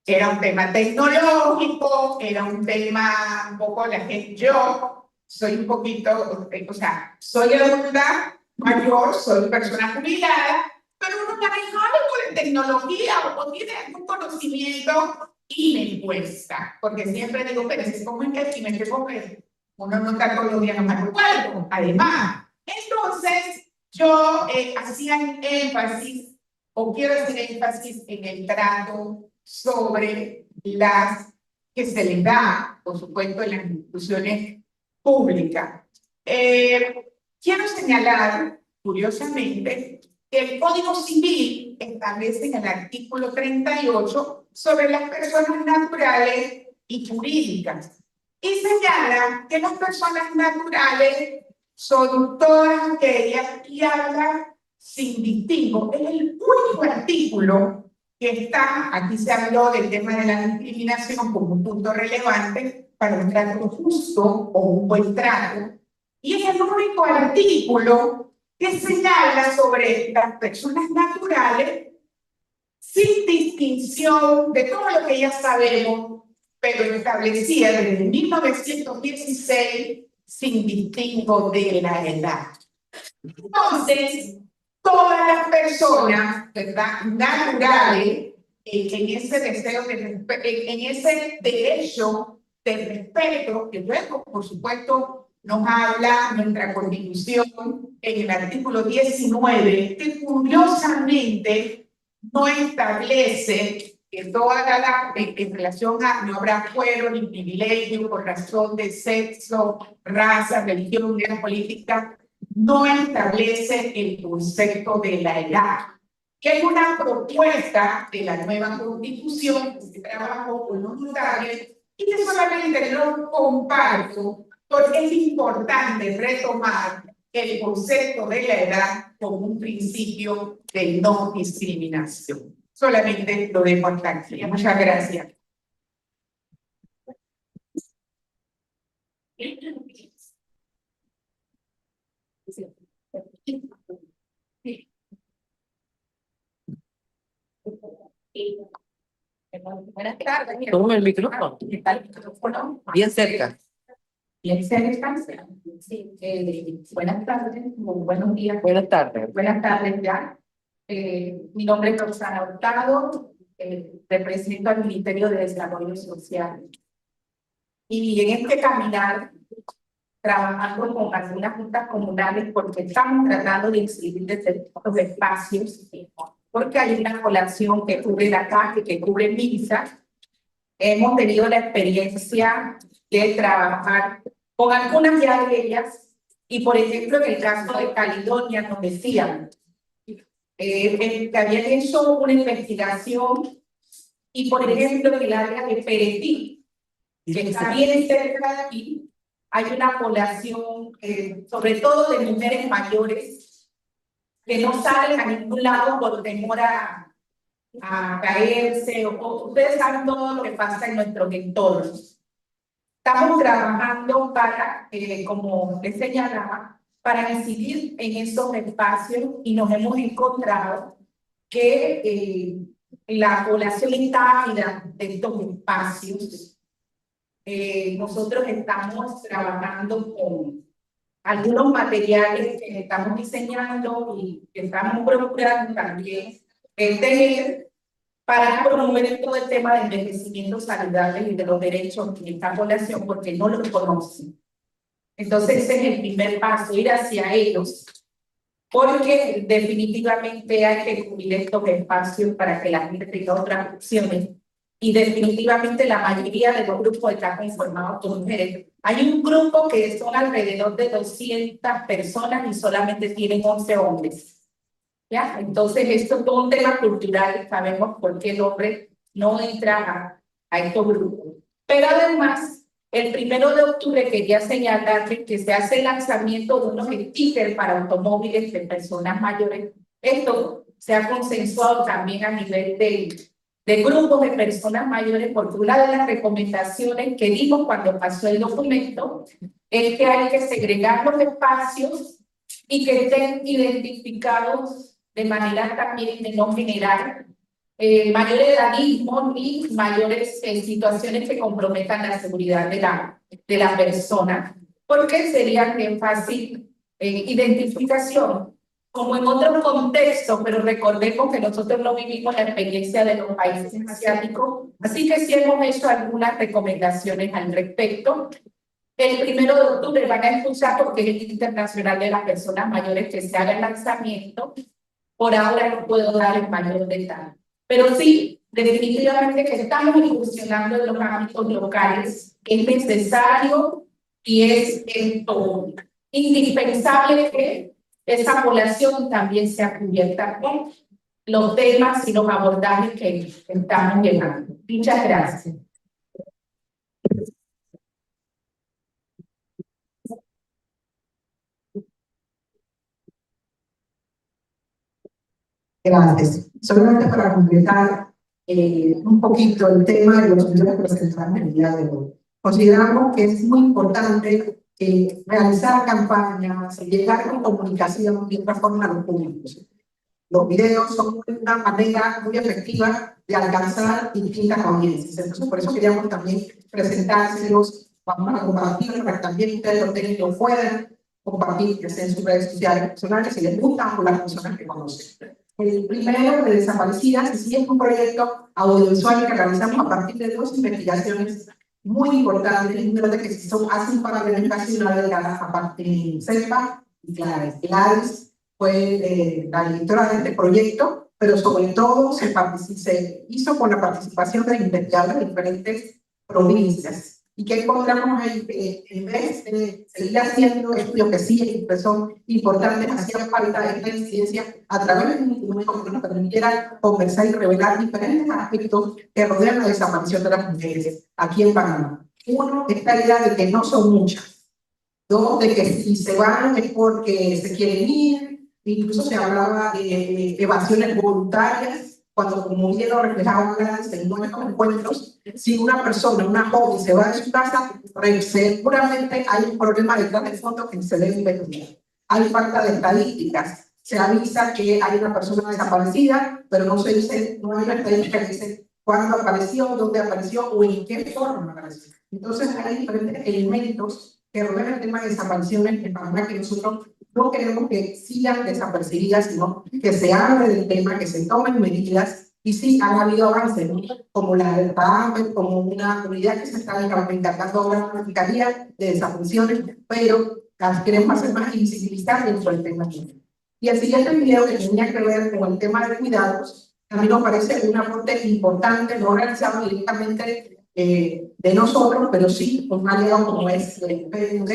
era un tema tecnológico, era un tema un poco la gente, yo soy un poquito, o sea, soy adulta mayor, soy persona jubilada, pero uno maneja algo de tecnología o tiene algún conocimiento y me cuesta, porque siempre digo, pero es como en que si me tengo que uno no está todos los días en el cuerpo, además. Entonces, yo hacía énfasis, o quiero hacer énfasis en el trato sobre las que se les da, por supuesto, en las instituciones públicas. Quiero señalar, curiosamente, que el Código Civil establece en el artículo 38 sobre las personas naturales y jurídicas y señala que las personas naturales son todas aquellas que hablan sin distingo. Es el único artículo que está, aquí se habló del tema de la discriminación como un punto relevante para un trato justo o un buen trato, y es el único artículo que señala sobre las personas naturales sin distinción de todo lo que ya sabemos, pero establecida desde 1916 sin distingo de la edad. Entonces, todas las personas, ¿verdad?, naturales, en ese deseo de en ese derecho de respeto, que luego, por supuesto, nos habla nuestra Constitución en el artículo 19, que curiosamente no establece que toda la en relación a no habrá fuero ni privilegio por razón de sexo, raza, religión, idea política, no establece el concepto de la edad, que es una propuesta de la nueva Constitución que se trabajó con los notables y que solamente lo comparto porque es importante retomar el concepto de la edad como un principio de no discriminación. Solamente lo dejo hasta aquí. Muchas gracias. Buenas tardes.
Toma el micrófono.
¿Qué tal el micrófono?
Bien cerca.
Bien cerca. Sí. Buenas tardes, buenos días.
Buenas tardes.
Buenas tardes ya. Mi nombre es Roxana Hurtado, represento al Ministerio de Desarrollo Social. Y en este caminar, trabajando con algunas juntas comunales, porque estamos tratando de incidir desde estos espacios, porque hay una población que cubre la calle, que cubre Misa. Hemos tenido la experiencia de trabajar con algunas ya de ellas, y por ejemplo, en el caso de Caledonia, nos decían que habían hecho una investigación, y por ejemplo, en el área de Peretí, que está bien cerca de aquí, hay una población, sobre todo de mujeres mayores, que no salen a ningún lado por temor a caerse, o ustedes saben todo lo que pasa en nuestros entornos. Estamos trabajando para, como les señalaba, para incidir en esos espacios, y nos hemos encontrado que la población está ávida de estos espacios. Nosotros estamos trabajando con algunos materiales que estamos diseñando y que estamos procurando también tener para promover todo el tema del envejecimiento saludable y de los derechos de esta población, porque no lo conocen. Entonces ese es el primer paso, ir hacia ellos, porque definitivamente hay que cubrir estos espacios para que la gente tenga otras opciones. Y definitivamente la mayoría de los grupos están conformados por mujeres. Hay un grupo que son alrededor de 200 personas y solamente tienen 11 hombres. ¿Ya? Entonces esto es todo un tema cultural, sabemos por qué el hombre no entra a estos grupos. Pero además, el 1 de octubre quería señalarles que se hace el lanzamiento de unos stickers para automóviles de personas mayores. Esto se ha consensuado también a nivel de grupos de personas mayores, porque una de las recomendaciones que dimos cuando pasó el documento es que hay que segregar los espacios y que estén identificados de manera también de no generar mayor edadismo ni mayores situaciones que comprometan la seguridad de la persona, porque sería de fácil identificación, como en otros contextos, pero recordemos que nosotros no vivimos la experiencia de los países asiáticos, así que sí hemos hecho algunas recomendaciones al respecto. El 1 de octubre van a escuchar porque es el Día Internacional de las Personas Mayores que se haga el lanzamiento. Por ahora no puedo dar el mayor detalle. Pero sí, definitivamente que estamos incursionando en los ámbitos locales. Es necesario y es indispensable que esa población también sea cubierta con los temas y los abordajes que estamos llevando. Muchas gracias.
Gracias. Solamente para completar un poquito el tema de los estudios que presentamos el día de hoy. Consideramos que es muy importante realizar campañas, llegar con comunicación de otra forma a los públicos. Los videos son una manera muy efectiva de alcanzar distintas audiencias. Entonces, por eso queríamos también presentárselos, vamos a compartirlos para que también ustedes lo puedan compartir en sus redes sociales personales si les gusta o las personas que conocen. El primero de desaparecidas, y sí es un proyecto audiovisual que realizamos a partir de dos investigaciones muy importantes, que hacen para la educación de la parte de CEPA y Clares. Clares fue la directora de este proyecto, pero sobre todo se hizo con la participación de investigadores de diferentes provincias. ¿Y qué encontramos ahí? En vez de seguir haciendo estudios que sí que son importantes, hacía falta esta incidencia a través de un instrumento que nos permitiera conversar y revelar diferentes aspectos que rodean la desaparición de las mujeres aquí en Panamá. Uno, esta idea de que no son muchas. Dos, de que si se van es porque se quieren ir. Incluso se hablaba de evasiones voluntarias, cuando como bien lo reflejaban en nuestros encuentros, si una persona, una joven, se va de su casa, seguramente hay un problema detrás del fondo que se debe investigar. Hay falta de estadísticas. Se avisa que hay una persona desaparecida, pero no se dice, no hay una estadística que dice cuándo apareció, dónde apareció o en qué forma apareció. Entonces hay diferentes elementos que rodean el tema de desapariciones en Panamá que nosotros no queremos que sigan desapercibidas, sino que se hable del tema, que se tomen medidas, y sí han habido avances, ¿no? Como la del PAM, como una unidad que se está encargando ahora una fiscalía de desapariciones, pero las queremos hacer más invisibilizar dentro del tema. Y el siguiente video que tenía que ver con el tema de cuidados, también nos parece un aporte importante, no realizado directamente de nosotros, pero sí un aliado como es el PNUD,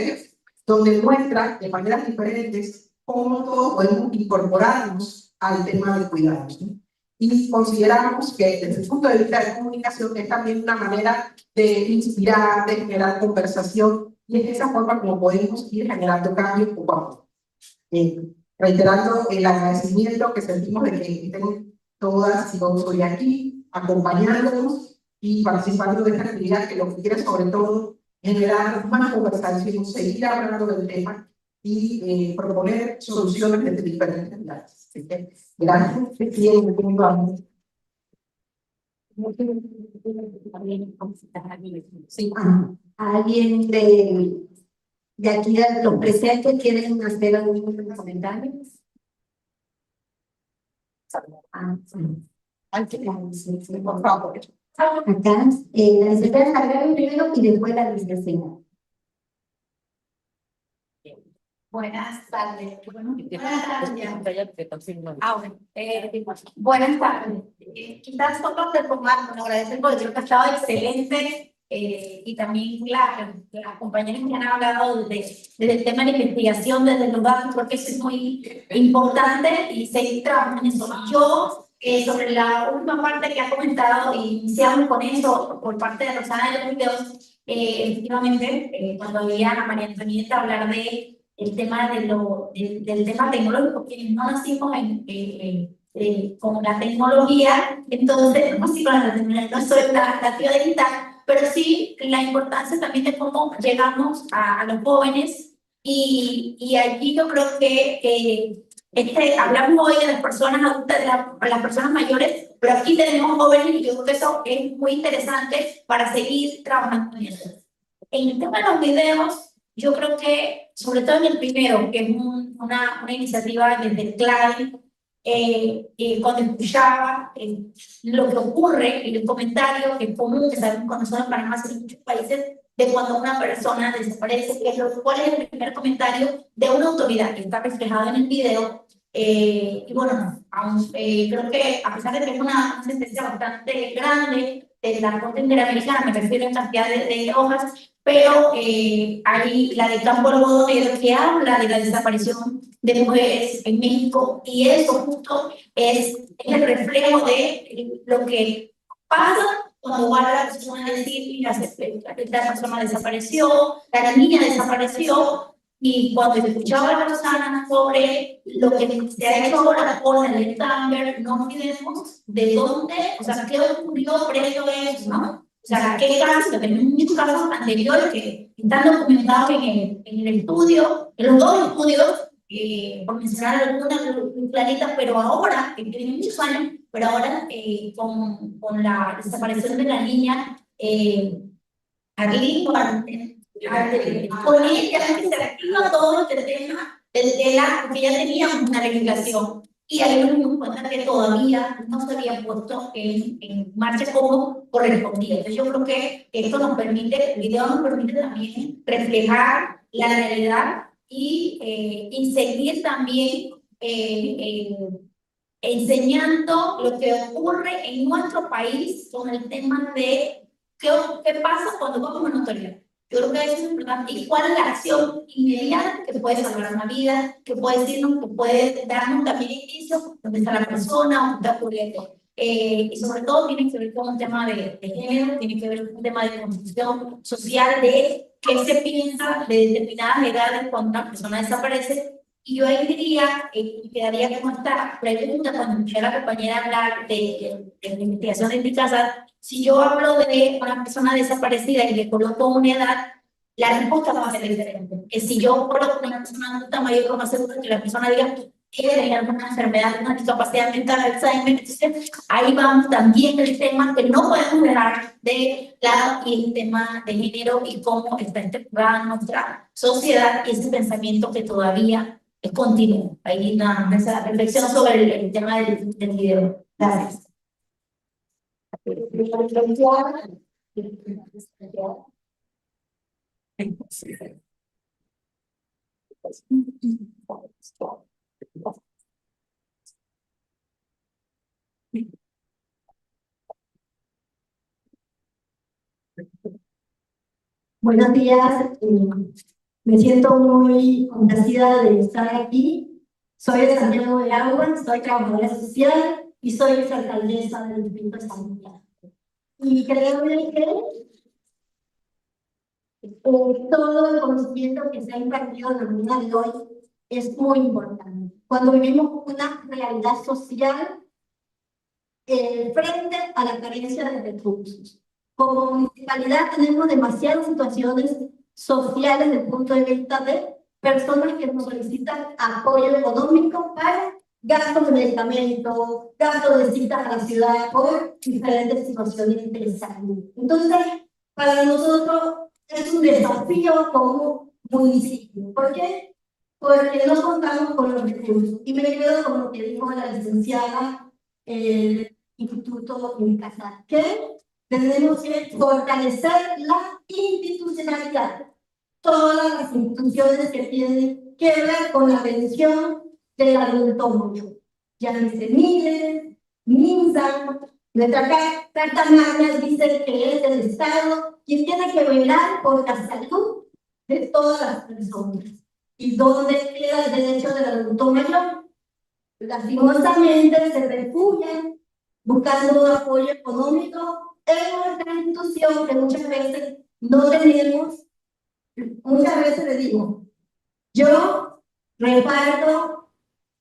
donde muestra de maneras diferentes cómo todos podemos incorporarnos al tema de cuidados, ¿no? Y consideramos que desde el punto de vista de comunicación es también una manera de inspirar, de generar conversación, y es de esa forma como podemos ir generando cambios poco a poco. Reiterando el agradecimiento que sentimos de que estén todas y todos hoy aquí, acompañándonos y participando de esta actividad que lo que quiere sobre todo generar más conversación, seguir hablando del tema y proponer soluciones desde diferentes áreas. Gracias.
Sí, ¿alguien de aquí de los presentes quieren hacer algunos comentarios?
Por favor.
Acá, la secretaria Carrera primero y después la licenciada.
Buenas tardes. Buenas tardes. Quizás solo retomar, bueno, agradecer por el diálogo que ha estado excelente y también las compañeras que han hablado desde el tema de la investigación, desde los datos, porque eso es muy importante y seguir trabajando en eso. Yo, sobre la última parte que ha comentado, iniciamos con eso por parte de Rosana de los videos, efectivamente, cuando veía a María Antonieta hablar de el tema del tema tecnológico, quienes no nacimos con la tecnología, entonces, no soy la tía digital, pero sí la importancia también de cómo llegamos a los jóvenes, y allí yo creo que hablamos hoy de las personas adultas, de las personas mayores, pero aquí tenemos jóvenes y yo creo que eso es muy interesante para seguir trabajando en eso. En el tema de los videos, yo creo que, sobre todo en el primero, que es una iniciativa desde el CLADI, cuando escuchaba lo que ocurre en el comentario, que es común, que sabemos con nosotros en Panamá y en muchos países, de cuando una persona desaparece, cuál es el primer comentario de una autoridad que está reflejado en el video. Y bueno, creo que a pesar de que es una sentencia bastante grande de la Corte Interamericana, me refiero en cantidad de hojas, pero hay la de Campo Algodonero que habla de la desaparición de mujeres en México, y eso justo es el reflejo de lo que pasa cuando va la persona a decir, mira, la persona desapareció, la niña desapareció, y cuando escuchaba a Rosana sobre lo que se ha hecho ahora con el Amber, no olvidemos de dónde, o sea, qué ocurrió previo a eso, ¿no? O sea, qué casos, que tenemos muchos casos anteriores que están documentados en el estudio, en los dos estudios, por mencionar algunas claritas, pero ahora, que tienen muchos años, pero ahora con la desaparición de la niña, aquí, con ella se activa todo este tema desde porque ya teníamos una legislación y ahí nos dimos cuenta que todavía no se había puesto en marcha como correspondía. Entonces yo creo que esto nos permite, el video nos permite también reflejar la realidad y seguir también enseñando lo que ocurre en nuestro país con el tema de qué pasa cuando vamos a una autoridad. Yo creo que eso es importante. ¿Y cuál es la acción inmediata que puede salvar una vida, que puede decirnos, que puede darnos también indicios dónde está la persona o qué está ocurriendo? Y sobre todo tiene que ver con un tema de género, tiene que ver con un tema de construcción social, de qué se piensa de determinadas edades cuando una persona desaparece. Y yo ahí diría, y quedaría con esta pregunta cuando escuché a la compañera hablar de la investigación de mi casa. Si yo hablo de una persona desaparecida y le coloco una edad, la respuesta va a ser diferente. Que si yo coloco una persona adulta mayor, lo más seguro es que la persona diga que tiene alguna enfermedad, una discapacidad mental, Alzheimer. Entonces, ahí vamos también el tema que no podemos dejar de lado, y el tema de género y cómo está integrada nuestra sociedad y ese pensamiento que todavía es continuo. Ahí esa reflexión sobre el tema del video. Gracias.
Buenos días, me siento muy complacida de estar aquí. Soy de Santiago de Agua, soy trabajadora social y soy exalcaldesa del distrito de San Miguel. Y creo que todo el conocimiento que se ha impartido en la mañana de hoy es muy importante. Cuando vivimos una realidad social frente a la carencia de recursos. Como municipalidad tenemos demasiadas situaciones sociales desde el punto de vista de personas que nos solicitan apoyo económico para gastos de medicamentos, gastos de citas a la ciudad por diferentes situaciones de salud. Entonces, para nosotros es un desafío como municipio. ¿Por qué? Porque no contamos con los recursos. Y me quedo con lo que dijo la licenciada Instituto Unicasa, que tenemos que fortalecer la institucionalidad. Todas las instituciones que tienen que ver con la atención del adulto mayor. Llámese MIDES, MINSA, nuestra Carta Magna dice que es el Estado quien tiene que velar por la salud de todas las personas. ¿Y dónde queda el derecho del adulto mayor? Lastimosamente se refugian buscando un apoyo económico en nuestra institución que muchas veces no tenemos. Muchas veces le digo, yo reparto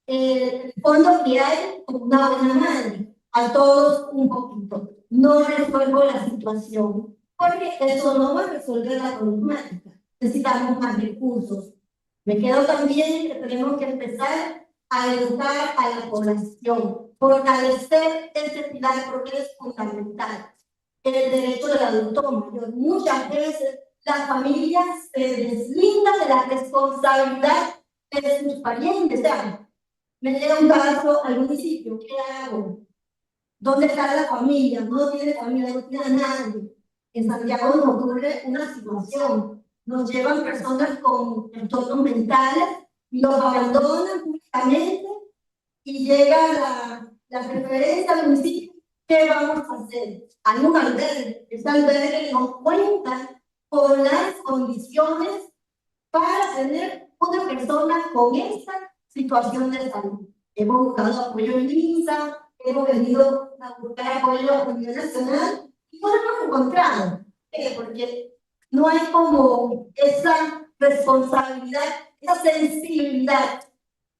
el fondo que hay como una buena madre, a todos un poquito. No resuelvo la situación, porque eso no va a resolver la problemática. Necesitamos más recursos. Me quedo también que tenemos que empezar a educar a la población, fortalecer ese pilar porque es fundamental. El derecho del adulto mayor. Muchas veces las familias se deslindan de la responsabilidad de sus parientes. O sea, me llega un caso al municipio, ¿qué hago? ¿Dónde está la familia? No tiene familia, no tiene a nadie. En Santiago nos ocurre una situación. Nos llevan personas con trastornos mentales y los abandonan públicamente y llega la referencia al municipio. ¿Qué vamos a hacer? Hay un albergue. Ese albergue no cuenta con las condiciones para tener una persona con esta situación de salud. Hemos buscado apoyo en INSA, hemos venido a buscar apoyo a nivel nacional y no lo hemos encontrado. Porque no hay como esa responsabilidad, esa sensibilidad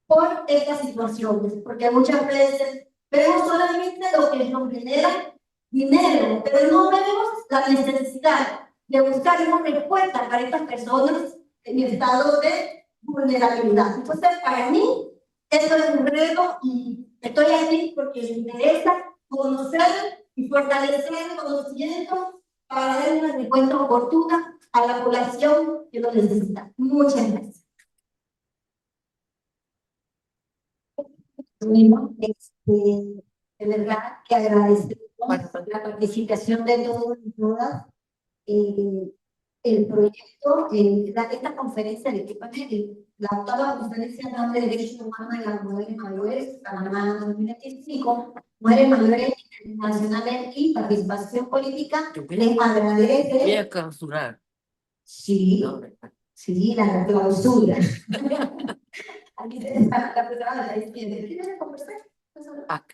por estas situaciones, porque muchas veces vemos solamente lo que nos genera dinero, pero no vemos la necesidad de buscar una respuesta para estas personas en estado de vulnerabilidad. Entonces, para mí, esto es un reto y estoy aquí porque me interesa conocer y fortalecer el conocimiento para dar una respuesta oportuna a la población que lo necesita. Muchas gracias. Bueno, de verdad que agradecemos la participación de todos y todas. El proyecto, esta conferencia de la octava conferencia de derechos humanos de las mujeres mayores, Panamá 2025, mujeres mayores internacionales y participación política, les agradece.
Voy a clausurar.
Sí, sí, la clausura. Aquí está la persona de la izquierda. ¿Quieres conversar?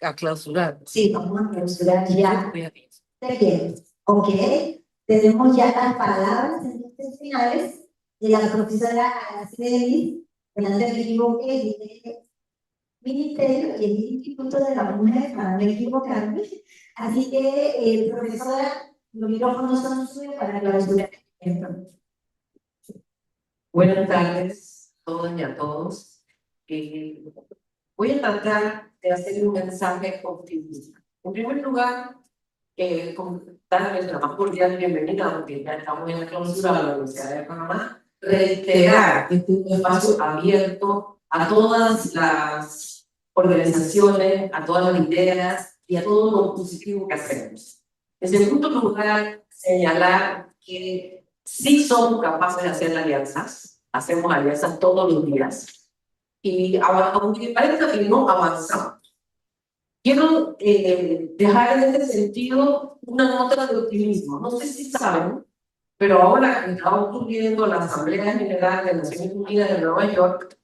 A clausurar.
Sí, vamos a clausurar ya. ¿Te quieres? Ok. Tenemos ya las palabras finales de la profesora Araceli Fernández Equivoque del Ministerio y el Instituto de la Mujer, para no equivocarme. Así que, profesora, los micrófonos son suyos para clausurar.
Buenas tardes a todas y a todos. Voy a tratar de hacer un mensaje optimista. En primer lugar, darles la más cordial bienvenida, porque ya estamos en la clausura de la Universidad de Panamá, reiterar que este es un espacio abierto a todas las organizaciones, a todas las ideas y a todo lo positivo que hacemos. En segundo lugar, señalar que sí somos capaces de hacer alianzas, hacemos alianzas todos los días, y aunque parezca que no avanzamos. Quiero dejar en este sentido una nota de optimismo. No sé si saben, pero ahora que está ocurriendo la Asamblea General de Naciones Unidas de Nueva York,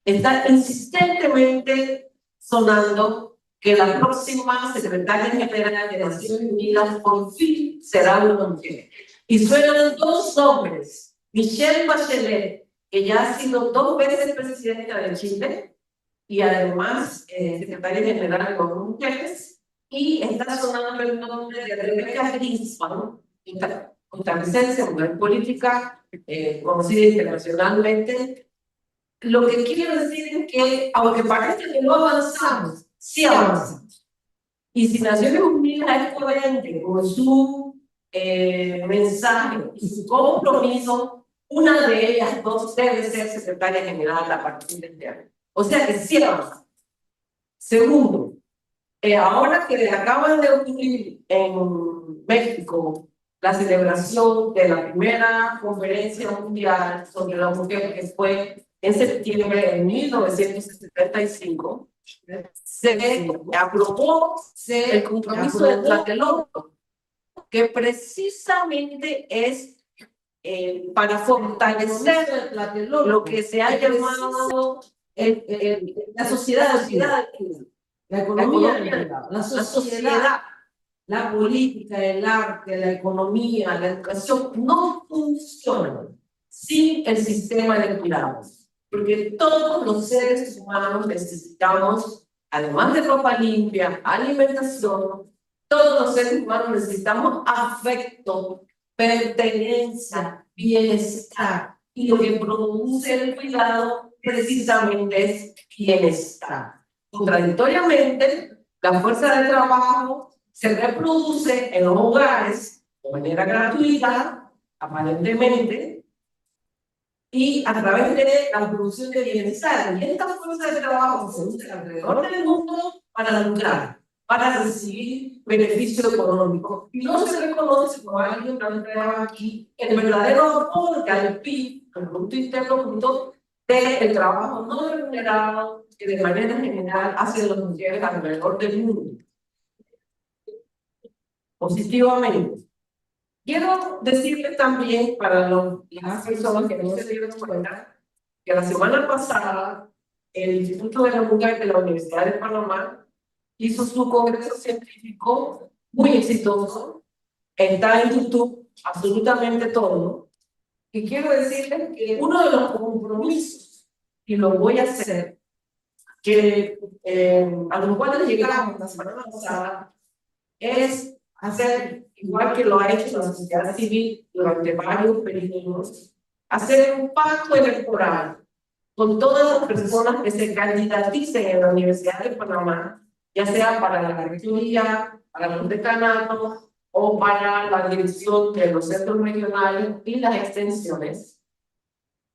está insistentemente sonando que la próxima secretaria general de Naciones Unidas por fin será una mujer. Y suenan dos nombres, Michelle Bachelet, que ya ha sido 2 veces presidenta de Chile, y además secretaria general de las mujeres, y está sonando el nombre de Rebeca Grisman, costarricense, mujer política, conocida internacionalmente. Lo que quiero decir es que, aunque parece que no avanzamos, sí avanzamos. Y si Naciones Unidas es coherente con su mensaje y su compromiso, una de ellas dos debe ser secretaria general a partir de este año. O sea que sí avanzamos. Segundo, ahora que acaban de ocurrir en México la celebración de la primera conferencia mundial sobre la mujer, que fue en septiembre de 1975, se aprobó el compromiso de Tlatelolco, que precisamente es para fortalecer lo que se ha llamado la sociedad, la economía, la sociedad, la política, el arte, la economía, la educación no funcionan sin el sistema de cuidados, porque todos los seres humanos necesitamos, además de ropa limpia, alimentación, todos los seres humanos necesitamos afecto, pertenencia, bienestar. y lo que produce el cuidado precisamente es bienestar. Contradictoriamente, la fuerza de trabajo se reproduce en los hogares de manera gratuita, aparentemente, y a través de la producción de bienestar. Y esta fuerza de trabajo se usa alrededor del mundo para lucrar, para recibir beneficio económico. Y no se reconoce, como alguien planteaba aquí, el verdadero aporte al PIB, al Producto Interno Bruto, del trabajo no remunerado que de manera general hacen las mujeres alrededor del mundo. Positivamente. Quiero decirles también para las personas que no se dieron cuenta que la semana pasada el Instituto de la Mujer de la Universidad de Panamá hizo su congreso científico muy exitoso. Está en YouTube absolutamente todo. Y quiero decirles que uno de los compromisos, y lo voy a hacer, que a los cuales llegamos la semana pasada, es hacer, igual que lo ha hecho la sociedad civil durante varios periodos, hacer un pacto electoral con todas las personas que se candidaticen en la Universidad de Panamá, ya sea para la rectoría, para los decanatos o para la dirección de los centros regionales y las extensiones.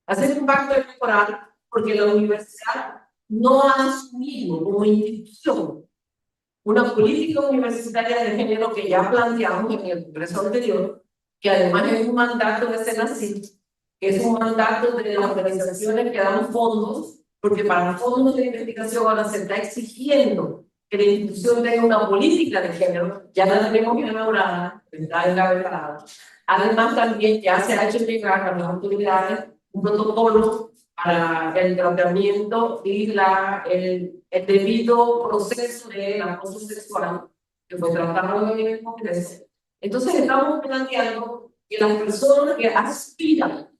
Hacer un pacto electoral porque la universidad no ha asumido como institución una política universitaria de género que ya planteamos en el congreso anterior, que además es un mandato de Senacid, que es un mandato de las organizaciones que dan fondos, porque para fondos de investigación ahora se está exigiendo que la institución tenga una política de género, ya la tenemos elaborada, está engavetada. Además también ya se ha hecho llegar a las autoridades un protocolo para el tratamiento y el debido proceso de acoso sexual que fue tratado en el Congreso. Entonces estamos planteando que las personas que aspiran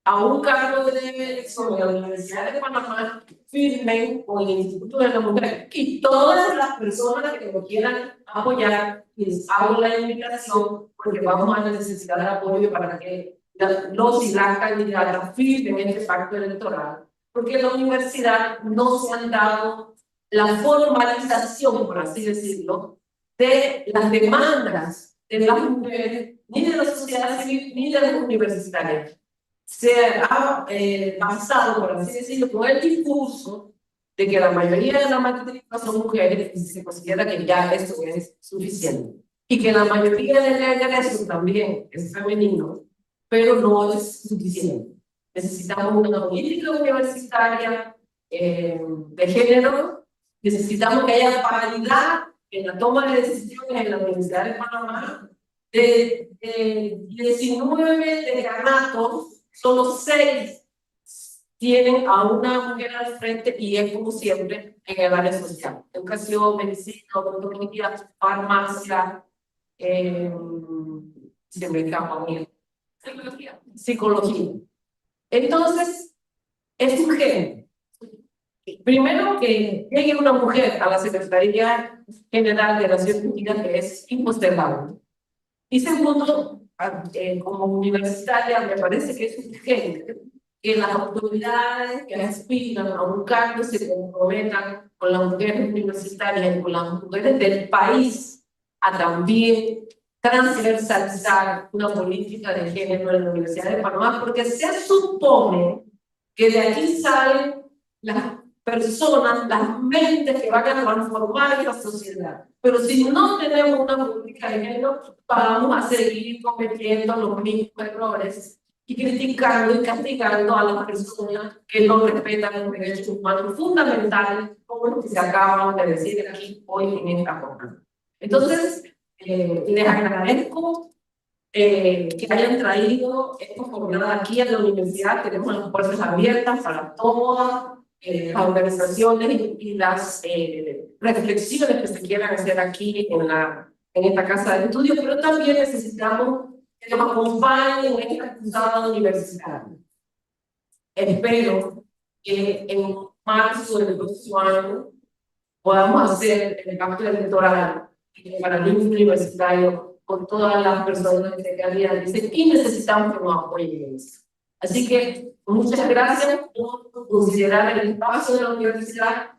a un cargo de elección en la Universidad de Panamá firmen con el Instituto de la Mujer, y todas las personas que lo quieran apoyar, les hago la invitación porque vamos a necesitar apoyo para que los y las candidatas firmen este pacto electoral, porque en la universidad no se han dado la formalización, por así decirlo, de las demandas de las mujeres, ni de la sociedad civil, ni de los universitarios. Se ha basado, por así decirlo, con el discurso de que la mayoría de la matrícula son mujeres y se considera que ya eso es suficiente. Y que la mayoría del egreso también es femenino, pero no es suficiente. Necesitamos una política universitaria de género, necesitamos que haya paridad en la toma de decisiones en la Universidad de Panamá. De 19 decanatos, solo 6 tienen a una mujer al frente, y es como siempre en el área social: educación, medicina, odontología, farmacia, se me escapa bien. Psicología. Entonces, es urgente. Primero, que llegue una mujer a la Secretaría General de Naciones Unidas, que es impostergable. Y segundo, como universitaria, me parece que es urgente que las autoridades que aspiran a un cambio se comprometan con las mujeres universitarias y con las mujeres del país a también transversalizar una política de género en la Universidad de Panamá, porque se supone que de aquí salen las personas, las mentes que van a transformar esta sociedad. Pero si no tenemos una política de género, vamos a seguir cometiendo los mismos errores y criticando y castigando a las personas que no respetan los derechos humanos fundamentales, como los que se acaban de decir aquí hoy en esta jornada. Entonces, les agradezco que hayan traído esta jornada aquí a la universidad. Tenemos las puertas abiertas para todas las organizaciones y las reflexiones que se quieran hacer aquí en esta casa de estudio, pero también necesitamos que nos acompañen en esta cruzada universitaria. Espero que en marzo del próximo año podamos hacer el pacto electoral para el universitario con todas las personas que se candidaten, y necesitamos que nos apoyen en eso. Así que muchas gracias por considerar el espacio de la universidad